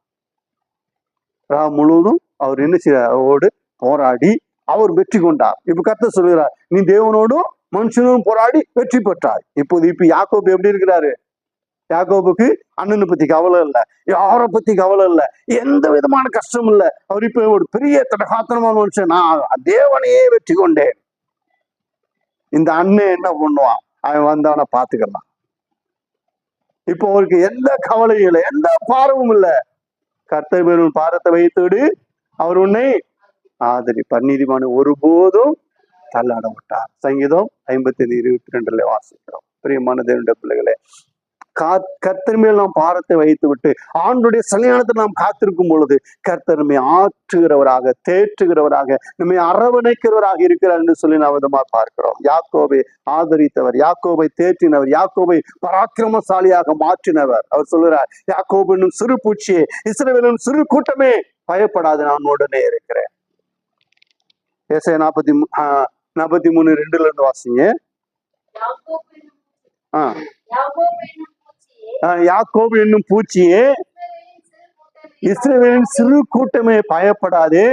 முழுவதும் அவர் என்ன செய்றார்? அவரோடு போராடி அவர் வெற்றி கொண்டார். இப்ப கர்த்தர் சொல்லுகிறார், நீ தேவனோடும் மனுஷனும் போராடி வெற்றி பெற்றார். இப்ப யாக்கோபு எப்படி இருக்கிறாரு? யாக்கோபுக்கு அண்ணனை பத்தி கவலை இல்லை, யாரை பத்தி கவலை இல்லை, எந்த விதமான கஷ்டம் இல்லை. அவர் இப்ப ஒரு பெரிய தடகாத்திரமான மனுஷன். நான் தேவனையே வெற்றி கொண்டேன். இந்த அண்ணன் என்ன பண்ணுவான்? அவன் வந்தவனை பாத்துக்கலாம். இப்போ அவருக்கு எந்த கவலையும் இல்லை, எந்த பாரமும் இல்லை. கர்த்தர் மேல் பாரத்தை வைத்தோடு அவர் உன்னை ஆதரிப்பார், நீதிமான ஒருபோதும் தள்ளாட விட்டார். சங்கீதம் 55:22 வாசிக்கிறோம். பிரியமான தேவனுடைய பிள்ளைகளே, கர்த்தர் மேல் நாம் பாரத்தை வைத்து விட்டு ஆண்டுடைய கல்யாணத்தை நாம் காத்திருக்கும் பொழுது கர்த்தர் நம்மை ஆற்றுகிறவராக, தேற்றுகிறவராக, நம்மை அரவணைக்கிறவராக இருக்கிறார் என்று சொல்லி நாம் விதமா பார்க்கிறோம். யாக்கோபை ஆதரித்தவர், யாக்கோபை தேற்றினவர், யாக்கோபை பராக்கிரமசாலியாக மாற்றினவர். அவர் சொல்லுறார், யாக்கோபு என்னும் சிறு பூச்சியே, இஸ்ரவேலின் சிறு கூட்டமே, பயப்படாது, நான் உடனே இருக்கிறேன். ஏசாயா 43:2 வாசிங்க. யாக்கோபு என்னும் பூச்சியே, இஸ்ரவேலின் சிறு கூட்டமே, பயப்படாதே,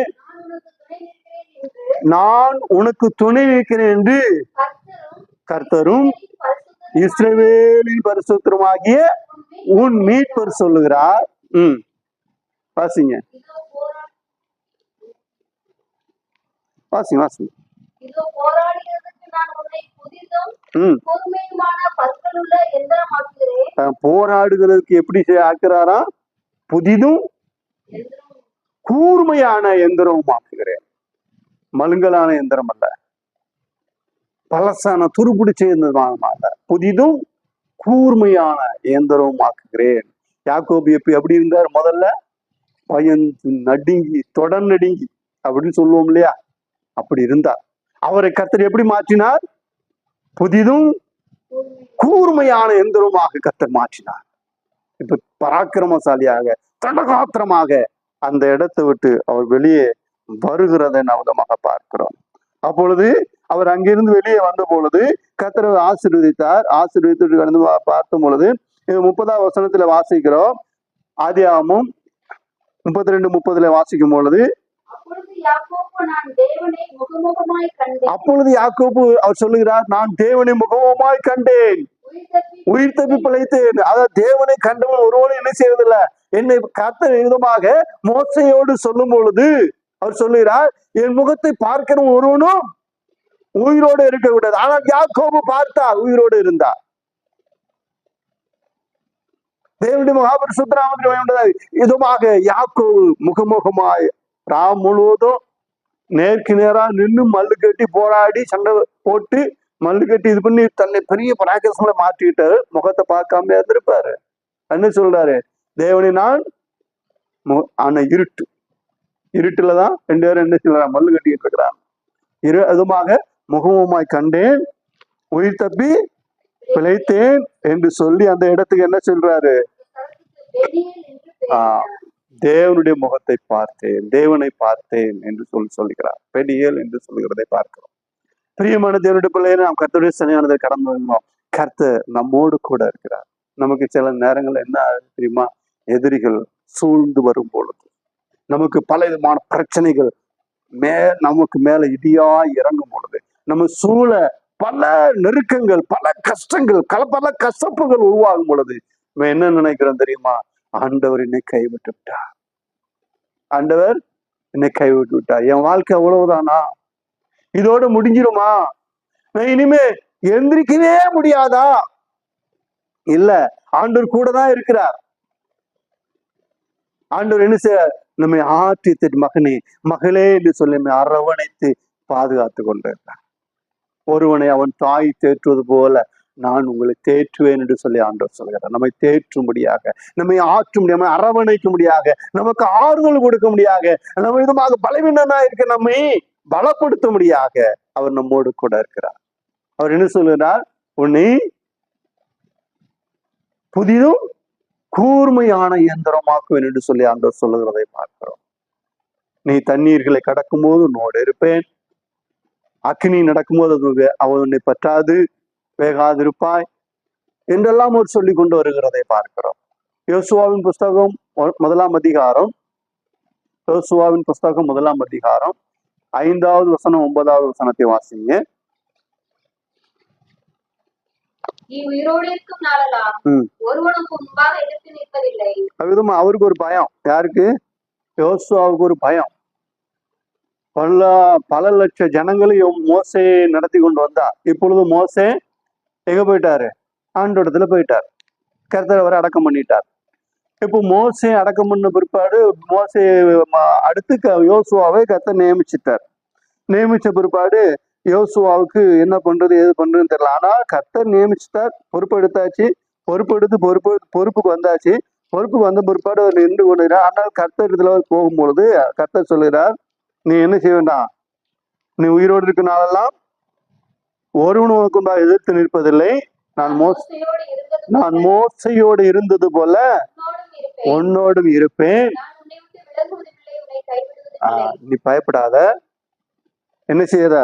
நான் உனக்கு துணை நிற்கிறேன் என்று கர்த்தரும் இஸ்ரவேலின் பரிசுத்தருமாகிய உன் மீட்பர் சொல்லுகிறார். வாசிங்க வாசிங்க வாசிங்க. போராடுகிறதுக்கு எப்படி ஆக்குறாரா? புதிதும் கூர்மையான எந்திரமும் ஆக்குகிறேன். மலுங்கலான எந்திரம் அல்ல, பழசான துருப்பிடிச்ச எந்திரம் அல்ல, புதிதும் கூர்மையான எந்திரமும் ஆக்குகிறேன். யாக்கோபு எப்படி இருந்தார்? முதல்ல பயந்து நடுங்கி, தொடர் நடுங்கி அப்படின்னு சொல்லுவோம் இல்லையா, அப்படி இருந்தார். அவரை கர்த்தர் எப்படி மாற்றினார்? புதிதும் கூர்மையான எந்திரமாக கர்த்தர் மாற்றினார். இப்ப பராக்கிரமசாலியாக, தடகாத்திரமாக அந்த இடத்தை விட்டு அவர் வெளியே வருகிறதை நாம் பார்க்கிறோம். அப்பொழுது அவர் அங்கிருந்து வெளியே வந்த பொழுது கர்த்தர் ஆசீர்வதித்தார். ஆசீர்வதித்து கடந்து பார்த்த பொழுது 30ஆம் வசனத்துல வாசிக்கிறோம். ஆதியாகமம் 32:30 வாசிக்கும் பொழுது, அப்பொழுது யாக்கோபு அவர் சொல்லுகிறார், நான் தேவனை முகமுகமாய் கண்டேன், உயிர் தப்பி பிழைத்தேன். அதாவது தேவனை கண்டவன் ஒருவனும் என்ன செய்வதில்ல. என்னை கர்த்தர் விதமாக மோசையோடு சொல்லும் பொழுது அவர் சொல்லுகிறார், என் முகத்தை பார்க்கிற ஒருவனும் உயிரோடு இருக்க விடாது. ஆனால் யாக்கோபு பார்த்தார், உயிரோடு இருந்தார். தேவனுடைய மகாபரிசுத்தராம இதுமாக யாக்கோபு முகமுகமாய் ராம் முழுவதும் நேருக்கு நேரா நின்று மல்லு கட்டி போராடி சண்டை போட்டு மல்லு கட்டி இது பண்ணி தன்னை பெரிய பராக்கிரமங்களை மாற்றிக்கிட்டாரு. முகத்தை பார்க்காம இருந்திருப்பாரு. என்ன சொல்றாரு? தேவனை நான் ஆனா இருட்டுலதான் 2 பேரும் என்ன சொல்றாங்க? மல்லு கட்டிக்கிட்டு இருக்கிறான். அதுமாக முகமுமாய் கண்டேன், உயிர் தப்பி பிழைத்தேன் என்று சொல்லி அந்த இடத்துக்கு என்ன சொல்றாரு? தேவனுடைய முகத்தை பார்த்தேன், தேவனை பார்த்தேன் என்று சொல்லுகிறார். பெடியேல் என்று சொல்லுகிறதை பார்க்கிறோம். பிரியமான தேவனுடைய பிள்ளையை நாம் கர்த்தருடைய சன்னிதானத்தை கடந்து வந்தோம். கர்த்தர் நம்மோடு கூட இருக்கிறார். நமக்கு சில நேரங்கள் என்ன தெரியுமா? எதிரிகள் சூழ்ந்து வரும் பொழுது, நமக்கு பல விதமான பிரச்சனைகள் நமக்கு மேல இடியா இறங்கும் பொழுது, நம்ம சூழ பல நெருக்கங்கள், பல கஷ்டங்கள், பல கசப்புகள் உருவாகும் பொழுது நம்ம என்ன நினைக்கிறோம் தெரியுமா? ஆண்டவர் என்னை கைவிட்டு விட்டார், ஆண்டவர் என்னை கைவிட்டு விட்டார், என் வாழ்க்கை அவ்வளவுதானா, இதோட முடிஞ்சிருமா, நான் இனிமே எந்திரிக்கவே முடியாதா? இல்ல, ஆண்டவர் கூட தான் இருக்கிறார். ஆண்டவர் என்ன செய்ய நம்மை ஆற்றி மகனே மகளே என்று சொல்லி நம்மை அரவணைத்து பாதுகாத்து கொண்டிருக்கிறார். ஒருவனை அவன் தாய் தேற்றுவது போல நான் உங்களை தேற்றுவேன் என்று சொல்லி ஆண்டவர் சொல்கிறார். நம்மை தேற்றும்படியாக, நம்மை ஆற்றும்படியாக, அரவணைக்கும்படியாக, நமக்கு ஆறுதல் கொடுக்கும்படியாக, நம்ம விதமாக பலவீனனா இருக்க நம்மை பலப்படுத்தும்படியாக அவர் நம்மோடு கூட இருக்கிறார். அவர் என்ன சொல்கிறார்? உன்னை புதிதும் கூர்மையான இயந்திரமாக்குவேன் என்று சொல்லி ஆண்டவர் சொல்லுகிறதை பார்க்கிறோம். நீ தண்ணீர்களை கடக்கும் போது உன்னோடு இருப்பேன், அக்னி நடக்கும்போது அவன் உன்னை பற்றாது, வேகாதிருப்பாய் என்றெல்லாம் அவர் சொல்லி கொண்டு வருகிறதை பார்க்கிறோம். யோசுவாவின் புஸ்தகம் 1ஆம் அதிகாரம், யோசுவாவின் புஸ்தகம் 1ஆம் அதிகாரம் 5வது வசனம் 9வது வசனத்தை வாசிங்க. அவருக்கு ஒரு பயம். யாருக்கு? யோசுவாவுக்கு ஒரு பயம். பல லட்ச ஜனங்களையும் மோசே நடத்தி கொண்டு வந்தா. இப்பொழுது மோசே எங்க போயிட்டாரு? ஆண்டோடத்துல போயிட்டார். கர்த்தர் அவரை அடக்கம் பண்ணிட்டார். இப்போ மோசே அடக்கம் பண்ண பிற்பாடு மோசே அடுத்து யோசுவாவை கர்த்தர் நியமிச்சிட்டார். நியமிச்ச பிற்பாடு யோசுவாவுக்கு என்ன பண்றது ஏது பண்றதுன்னு தெரியல. ஆனா கர்த்தர் நியமிச்சுட்டார், பொறுப்பெடுத்தாச்சு. பொறுப்புக்கு வந்தாச்சு. பொறுப்புக்கு வந்த பிற்பாடு அவர் நின்று கொண்டிருக்கிறார். ஆனால் கர்த்தர் இதுல போகும்பொழுது கர்த்தர் சொல்லுகிறார், நீ என்ன செய்ய வேண்டாம், நீ உயிரோடு இருக்க நாளெல்லாம் ஒருவன் உனக்கு முன்பாக எதிர்த்து நிற்பதில்லை. நான் மோசையோடு இருந்தது போல உன்னோடும் இருப்பேன். நீ பயப்படாத, என்ன செய்யாத,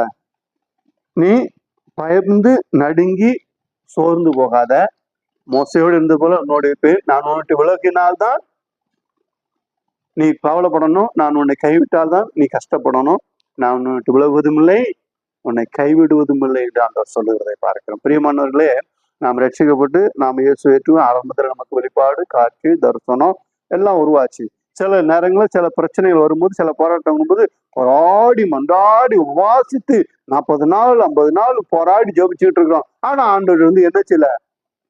நீ பயந்து நடுங்கி சோர்ந்து போகாத. மோசையோடு இருந்தது போல உன்னோடு இருப்பேன். நான் உன்னை விலகினால்தான் நீ கவலைப்படணும், நான் உன்னை கைவிட்டால்தான் நீ கஷ்டப்படணும். நான் உன்னை விலகுவதும் இல்லை, உன்னை கைவிடுவதும் இல்லை என்று ஆண்டவர் சொல்லுகிறதை பார்க்கிறோம். பிரியமானவர்களே, நாம் ரட்சிக்கப்பட்டு நாம் இயேசு ஏற்றுவோம். ஆரம்பத்தில் நமக்கு வெளிப்பாடு, காட்சி, தரிசனம் எல்லாம் உருவாச்சு. சில நேரங்களில் சில பிரச்சனைகள் வரும்போது, சில போராட்டம் வரும்போது போராடி மன்றாடி உபாசித்து 40 நாள் 50 நாள் போராடி ஜெபிச்சுக்கிட்டு இருக்கிறோம். ஆனா ஆண்டவர் என்ன செய்யல,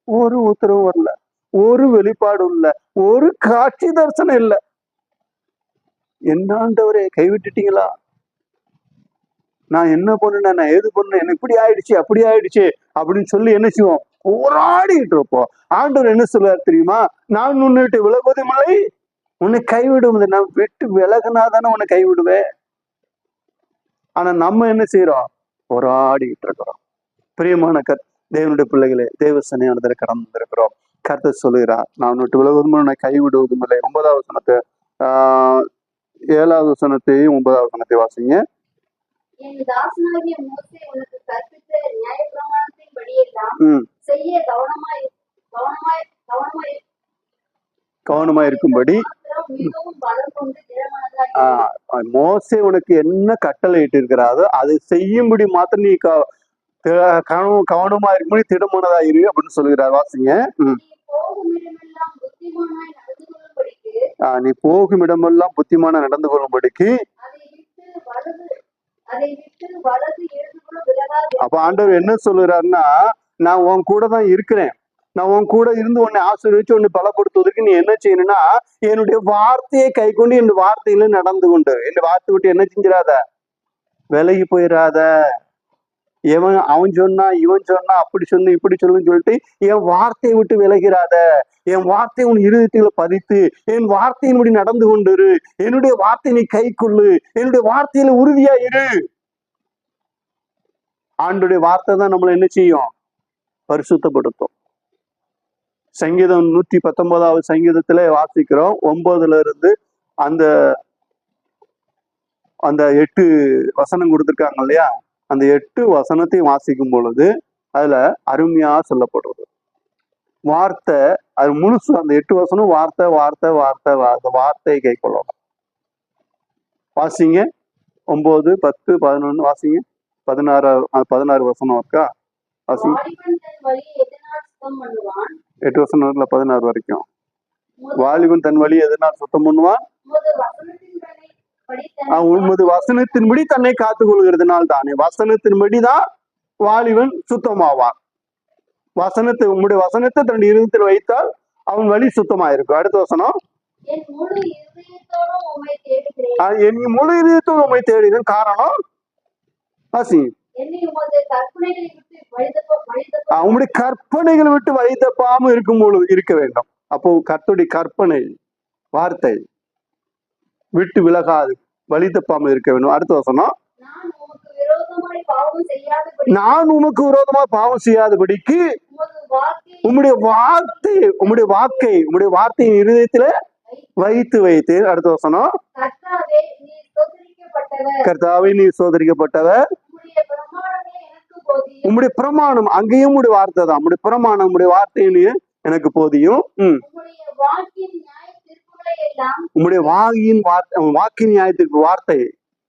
ஒரு உத்தரவும் வரல, ஒரு வெளிப்பாடும் இல்லை, ஒரு காட்சி தரிசனம் இல்லை. என்ன ஆண்டவரே, கைவிட்டுட்டீங்களா? நான் என்ன பண்ணுனேன், நான் ஏது பண்ணேன், எனக்கு இப்படி ஆயிடுச்சு அப்படி ஆயிடுச்சு அப்படின்னு சொல்லி என்ன செய்வோம், போராடிட்டு இருப்போம். ஆண்டவர் என்ன சொல்றாரு தெரியுமா, நான் உன்னை விட்டு விலகுவதும் இல்லை, உன்னை கைவிடுவது. நான் விட்டு விலகுனாதானே உன்னை கைவிடுவேன். ஆனா நம்ம என்ன செய்யறோம், போராடிட்டு இருக்கிறோம். பிரியமான தேவனுடைய பிள்ளைகளே, தேவ சன்னிதானத்திலே கடந்து வந்திருக்கிறோம். கர்த்தர் சொல்லுகிறார், நான் விட்டு விலகுவதும் உன்னை கைவிடுவதும் இல்லை. 9வது வசனத்தை 7வது வசனத்தையும் 9வது வசனத்தை வாசிங்க. என் தாசனாகிய மோசே உனக்கு கற்பித்த நியாயப்பிரமாணத்தின்படியெல்லாம் செய்ய கவனமாய் இருக்கும்படி மோசே உனக்கு என்ன கட்டளை இட்டு இருக்கிறாரோ அதை செய்யும்படி மாத்திரம் நீ கவனமா இருக்கும்படி திடமானதா இரு அப்படின்னு சொல்லுகிறார். வாசிங்க. நீ போகும் இடமெல்லாம் புத்திமான நடந்து கொள்ளும்படிக்கு. அப்ப ஆண்டவர் என்ன சொல்லுறாருன்னா, நான் உன் கூட தான் இருக்கிறேன், நான் உன் கூட இருந்து உன்னை ஆசீர்வதிச்சு உன்னை பலப்படுத்துவதற்கு நீ என்ன செய்யணும்னா, என்னுடைய வார்த்தையை கை கொண்டு என் வார்த்தையில நடந்து கொண்டு, என் வார்த்தை விட்டு என்ன செஞ்சிடாத, விலகி போயிடாத. அவன் சொன்னா இவன் சொன்னா அப்படி சொல்லு இப்படி சொல்லுன்னு சொல்லிட்டு என் வார்த்தையை விட்டு விலகிறாத. என் வார்த்தையை உன் இருதயத்தில பதித்து என் வார்த்தையின்படி நடந்து கொண்டிரு. என்னுடைய வார்த்தை நீ கை கொள்ளு, என்னுடைய வார்த்தையில உறுதியா இரு. ஆண்டுடைய வார்த்தை தான் நம்மளை என்ன செய்யும், பரிசுத்தப்படுத்தும். சங்கீதம் 119வது சங்கீதத்துல வாசிக்கிறோம். 9ல இருந்து அந்த 8 வசனம் கொடுத்திருக்காங்க இல்லையா, அந்த 8 வசனத்தையும் வாசிக்கும் பொழுது அதுல அருமையா சொல்லப்படுறது வார்த்தை. அது முழுசு அந்த 8 வசனம் வார்த்தை வார்த்தை வார்த்தை வார்த்தை வார்த்தையை கை கொள்ளணும். வாசிங்க. 9, 10, 11 வாசிங்க. 16 வசனம் இருக்கா, வாசிங்க. 8 வசனம் 16 வரைக்கும். வாலிபன் தன் வழி எதனால் சுத்தம் பண்ணுவான், உமது வசனத்தின்படி தன்னை காத்துக் கொள்கிறதுனால் தானே. வசனத்தின்படிதான் வாலிபன் சுத்தமாவான். உம்முடைய வசனத்தை தன்னுடைய இருதயத்தில் வைத்தால் அவன் வழி சுத்தமா இருக்கும். அடுத்த வசனம், என் முழு இதயத்தோடும் உம்மை தேடினேன். காரணம் வாசி, உம்முடைய கற்பனைகளை விட்டு வழி தப்பாம இருக்கும் பொழுது இருக்க வேண்டும். அப்போ கர்த்தருடைய கற்பனை வார்த்தை விட்டு விலகாது, வழி தப்பாம இருக்க வேண்டும். அடுத்த வசனம், நான் உமக்கு விரோதமா பாவம் செய்யாதபடிக்கு உம்முடைய வார்த்தையின் இருதயத்துல வைத்து வைத்தேன். அடுத்த வசனம், கர்த்தாவே நீ சோதரிக்கப்பட்டவர், உம்முடைய பிரமாணம், அங்கேயும் உம்முடைய வார்த்தை தான், உம்முடைய பிரமாணம் உம்முடைய வார்த்தையிலையும் எனக்கு போதியும். உம்முடைய வாக்கின் நியாயத்திற்கு வார்த்தை,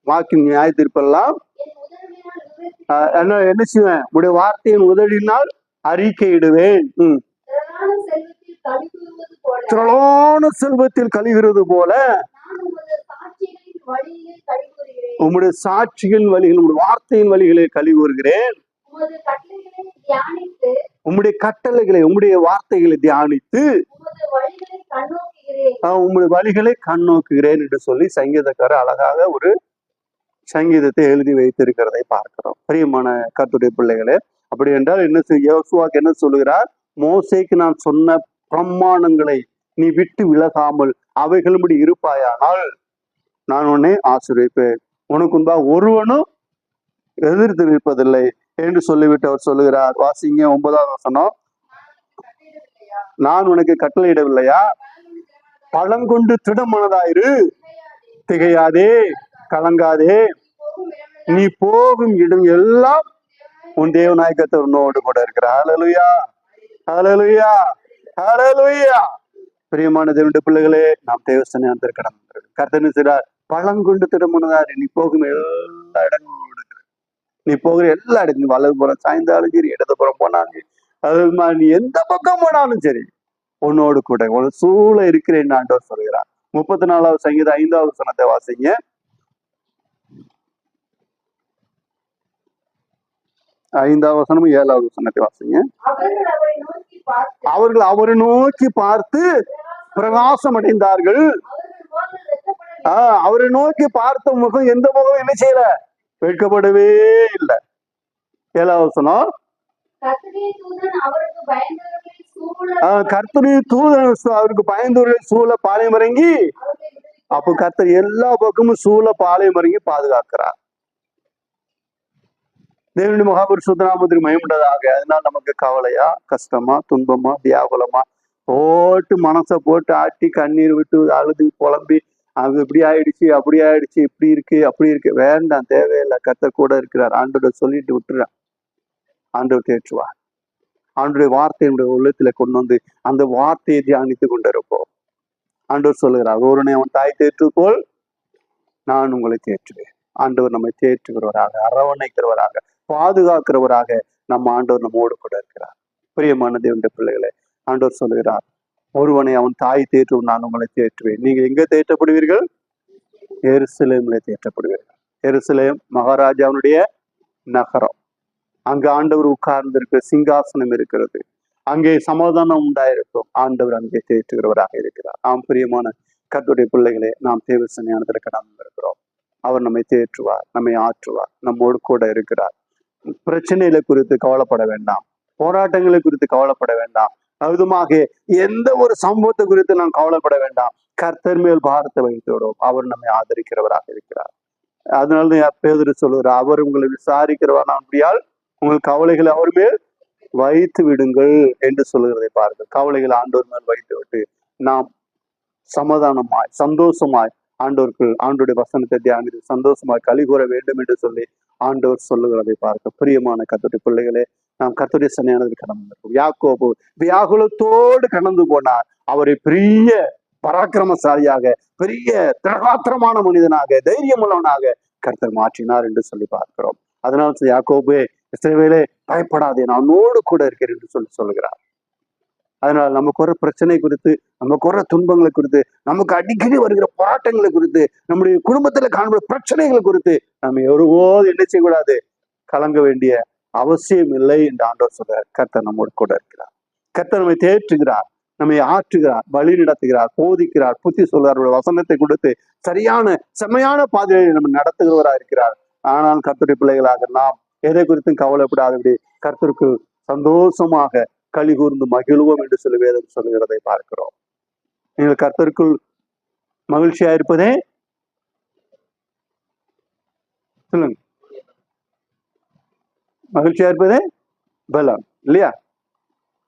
வாக்கின் நியாயத்திற்பெல்லாம் என்ன செய்வேன், உடைய வார்த்தையின் உதடினால் அறிக்கையிடுவேன். திரளான செல்வத்தில் கழிகிறது போல உம்முடைய சாட்சியின் வழிகள், உம்முடைய வார்த்தையின் வழிகளை கழி கூறுகிறேன். உம்முடைய கட்டளைகளை, உம்முடைய வார்த்தைகளை தியானித்து உம்முடைய வழிகளை கண்ணோக்குகிறேன் என்று சொல்லி சங்கீதக்காரர் அழகாக ஒரு சங்கீதத்தை எழுதி வைத்திருக்கிறதை பார்க்கிறோம். பிரியமான கர்த்தருடைய பிள்ளைகளே, அப்படி என்றால் என்ன யோசுவாக்கு என்ன சொல்லுகிறார், மோசேக்கு நான் சொன்ன பிரமாணங்களை நீ விட்டு விலகாமல் அவைகளும்படி இருப்பாயானால் நான் உன்னை ஆசீர்வதிப்பேன், உனக்கு முன்பா ஒருவனும் எதிர்த்து நிற்பதில்லை என்று சொல்லிவிட்டு அவர் சொல்லுகிறார். வாசிங்க 9வது வசனம். கட்டளையிடவில்லையா? நான் உனக்கு கட்டளையிடவில்லையா? பழங்கொண்டு திடமனதாயிரு, திகையாதே, கலங்காதே, நீ போகும் இடம் எல்லாம் உன் தேவனாய் கர்த்தர் உன்னோடு கூட இருக்கிறார். ஹல்லேலூயா, ஹல்லேலூயா, ஹல்லேலூயா. பிரியமான தேவனுடைய பிள்ளைகளே, நாம் தேவஸ்தானத்தில் கடந்து கர்த்தர் சொல்றார், பழங்கொண்டு திடமனதாயிரு, நீ போகும் எல்லா இடங்களும் இருக்கிற, நீ போகிற எல்லா இடங்களும் வலது புறம் சாய்ந்தாலும் சரி, இடது புறம் போனாலும் அது நீ எந்த பக்கம் போனாலும் சரி, உன்னோடு கூட உன் சூழ இருக்கிறேன் ஆண்டவர் சொல்கிறார். 34வது சங்கீதம் 5வது வசனத்தை வாசிங்க. 5வது வசனமும் 7வது வசனத்தை வாசிங்க. அவர்கள் அவரை நோக்கி பார்த்து பிரகாசம் அடைந்தார்கள். அவரை நோக்கி பார்த்த முகம் எந்த முகம் என்ன செய்யல, வெட்கப்படவே இல்லை. 7வது வசனம். கர்த்தருடைய தூதன் அவருக்கு பயந்தவர்கள் சூழ பாளையம் இறங்கி, அப்ப கர்த்தர் எல்லா பக்கமும் சூழ பாளையம் இறங்கி பாதுகாக்கிறார். தேவனுடைய மகாபரிசுத்த நாமத்திற்கு மகிமையுண்டதாக. அதனால நமக்கு கவலையா, கஷ்டமா, துன்பமா, வியாகுலமா போட்டு மனசை போட்டு ஆட்டி கண்ணீர் விட்டு அழுது புலம்பி அது இப்படி ஆயிடுச்சு, அப்படி ஆயிடுச்சு, இப்படி இருக்கு, அப்படி இருக்கு, வேண்டாம், தேவையில்லை. கர்த்தர் கூட இருக்கிறார். ஆண்டவர் சொல்லிட்டு விட்டுறார். ஆண்டவர் தேற்றுவார். ஆண்டவருடைய வார்த்தையினுடைய உள்ளத்துல கொண்டு வந்து அந்த வார்த்தையை தியானித்து கொண்டிருப்போம். ஆண்டவர் சொல்லுகிறார், ஒருவனை அவன் தாய் தேற்று போல் நான் உங்களை தேற்றுவேன். ஆண்டவர் நம்மை தேற்றுகிறவராக, அரவணைக்கிறவராக, பாதுகாக்கிறவராக நம்ம ஆண்டவர் நம்மோடு கூட இருக்கிறார். பிரியமான தேவனுடைய பிள்ளைகளை, ஆண்டவர் சொல்லுகிறார், ஒருவனை அவன் தாய் தேற்றும் நான் உங்களை தேற்றுவேன். நீங்க எங்க தேற்றப்படுவீர்கள்? எருசலேமில் தேற்றப்படுவீர்கள். எருசலேம் மகாராஜாவுடைய நகரம். அங்கு ஆண்டவர் உட்கார்ந்திருக்கிற சிங்காசனம் இருக்கிறது. அங்கே சமாதானம் உண்டாயிருக்கும். ஆண்டவர் அங்கே தேற்றுகிறவராக இருக்கிறார். நாம் பிரியமான கர்த்தருடைய பிள்ளைகளே, நாம் தேவசனையானதற்கு கடந்து இருக்கிறோம். அவர் நம்மை தேற்றுவார், நம்மை ஆற்றுவார், நம்மோடு கூட இருக்கிறார். பிரச்சனைகளை குறித்து கவலைப்பட வேண்டாம், போராட்டங்களை குறித்து கவலைப்பட வேண்டாம், அதுமாக எந்த ஒரு சம்பவத்தை குறித்து நாம் கவலைப்பட வேண்டாம். கர்த்தர் மேல் பாரத்தை வைத்து விடும். அவர் நம்மை ஆதரிக்கிறவராக இருக்கிறார். அதனால பேதுரு சொல்லுகிறார், அவர் உங்களை விசாரிக்கிறவனா அப்படியால் உங்கள் கவலைகளை அவர் மேல் வைத்து விடுங்கள் என்று சொல்லுகிறதை பாருங்கள். கவலைகளை ஆண்டோர் மேல் வைத்து விட்டு நாம் சமாதானமாய் சந்தோஷமாய் ஆண்டோருடைய வசனத்தை தியானித்து சந்தோஷமாய் களி கூற வேண்டும் என்று சொல்லி ஆண்டவர் சொல்லுகிறதை பார்க்க. பிரியமான கர்த்தருடைய பிள்ளைகளே, நாம் கர்த்தருடைய சன்னிதானத்தில் கடந்து இருக்கும். யாக்கோபு வியாகுலத்தோடு கடந்து போனார். அவரை பெரிய பராக்கிரமசாலியாக, பெரிய திரகாத்திரமான மனிதனாக, தைரியமுள்ளவனாக கர்த்தர் மாற்றினார் என்று சொல்லி பார்க்கிறோம். அதனால யாக்கோபே, இஸ்ரவேலே பயப்படாதே, நான் உன்னோடு கூட இருக்கிறேன் என்று சொல்லி சொல்லுகிறார். அதனால நமக்கு வர பிரச்சனை குறித்து, நமக்கு வர துன்பங்களை குறித்து, நமக்கு அடிக்கடி வருகிற போராட்டங்களை குறித்து, நம்முடைய குடும்பத்துல காணப்படுற பிரச்சனைகளை குறித்து நம்ம ஒருபோது என்ன செய்யக்கூடாது, கலங்க வேண்டிய அவசியம் இல்லை என்று ஆண்டவர் சொல்றார். கர்த்தர் நம்மோடு கூட இருக்கிறார். கர்த்தர் நம்மை தேற்றுகிறார், நம்மை ஆற்றுகிறார், வழி நடத்துகிறார், போதிக்கிறார், புத்தி சொல்றார், வசனத்தை கொடுத்து சரியான செம்மையான பாதையை நம்ம நடத்துகிறவராக இருக்கிறார். ஆனால் கர்த்தருடைய பிள்ளைகளாக நாம் எதை குறித்தும் கவலைப்படாதபடி கர்த்தருக்கு சந்தோஷமாக களி கூர்ந்து மகிழ்வோம் என்று சொல்லி வேதம் சொல்லுகிறதை பார்க்கிறோம். நீங்கள் கர்த்தருக்குள் மகிழ்ச்சியா இருப்பதே சொல்லுங்க, மகிழ்ச்சியா இருப்பதே பலம் இல்லையா?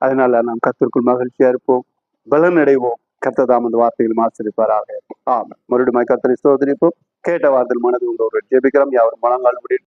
அதனால நாம் கர்த்தருக்குள் மகிழ்ச்சியா இருப்போம், பலன் அடைவோம். கர்த்தர் தாம் அந்த வார்த்தைகள் ஆசிரிப்பாராக. ஆமாம். மறுபடியும் கர்த்தரை ஸ்தோத்திரிப்போம். கேட்ட வார்த்தையில் மனது உண்டு ஒரு ஜெபிக்கிறோம். யாரும் மனங்கால்